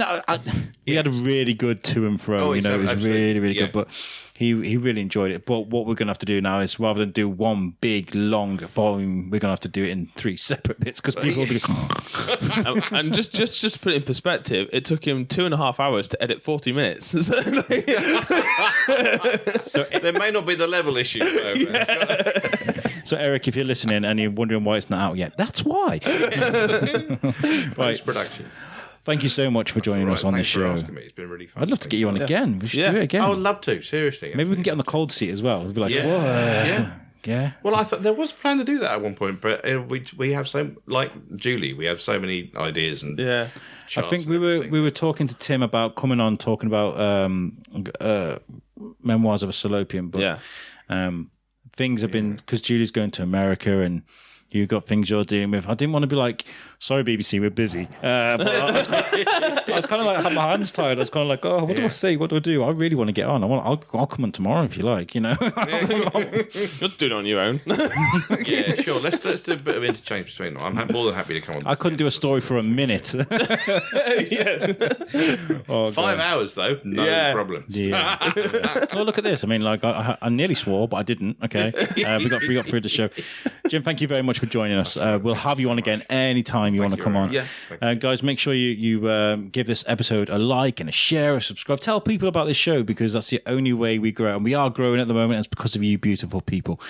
had a really good to and fro. It was really good, but. He really enjoyed it. But what we're going to have to do now is, rather than do one big, long volume, we're going to have to do it in 3 separate bits, because people will be... And just to put it in perspective, it took him 2.5 hours to edit 40 minutes. So there may not be the level issue. So, Eric, if you're listening and you're wondering why it's not out yet, that's why. Right. Production. Thank you so much for joining us on the show. It's been really fun. I'd love to get you on again. We should do it again. I would love to, seriously. Maybe we can get on the cold seat as well. We'd be like, yeah. Well, I thought there was a plan to do that at one point, but we have so, like Julie, we have so many ideas and I think we were talking to Tim about coming on, talking about Memoirs of a Salopian, but things have been, because Julie's going to America and you've got things you're dealing with. I didn't want to be like, sorry, BBC, we're busy. But I was kind of like, I had my hands tied. I was kind of like, oh, what do I say? What do I do? I really want to get on. I'll come on tomorrow if you like, You'll do it on your own. Yeah, sure. Let's do a bit of interchange between them. I'm more than happy to come on. I couldn't do a story for a minute. 5 hours, though. No problems. Yeah. Well, look at this. I mean, like, I nearly swore, but I didn't. Okay. We got through the show. Jim, thank you very much for joining us. We'll have you on again anytime you want to come on. Yeah. Guys, make sure you give this episode a like and a share, a subscribe. Tell people about this show, because that's the only way we grow. And we are growing at the moment. It's because of you beautiful people.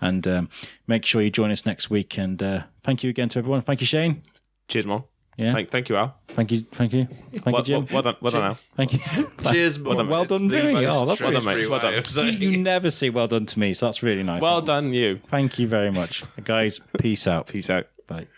And make sure you join us next week. And thank you again to everyone. Thank you, Shane. Cheers, Mom. Yeah. Thank you, Al. Thank you, Jim. Well done, Al. Thank you. Cheers, well done, Vinny. Oh, that's well done, mate. Well done. You never say well done to me, so that's really nice. Well done, you. Thank you very much, guys. Peace out. Peace out. Bye.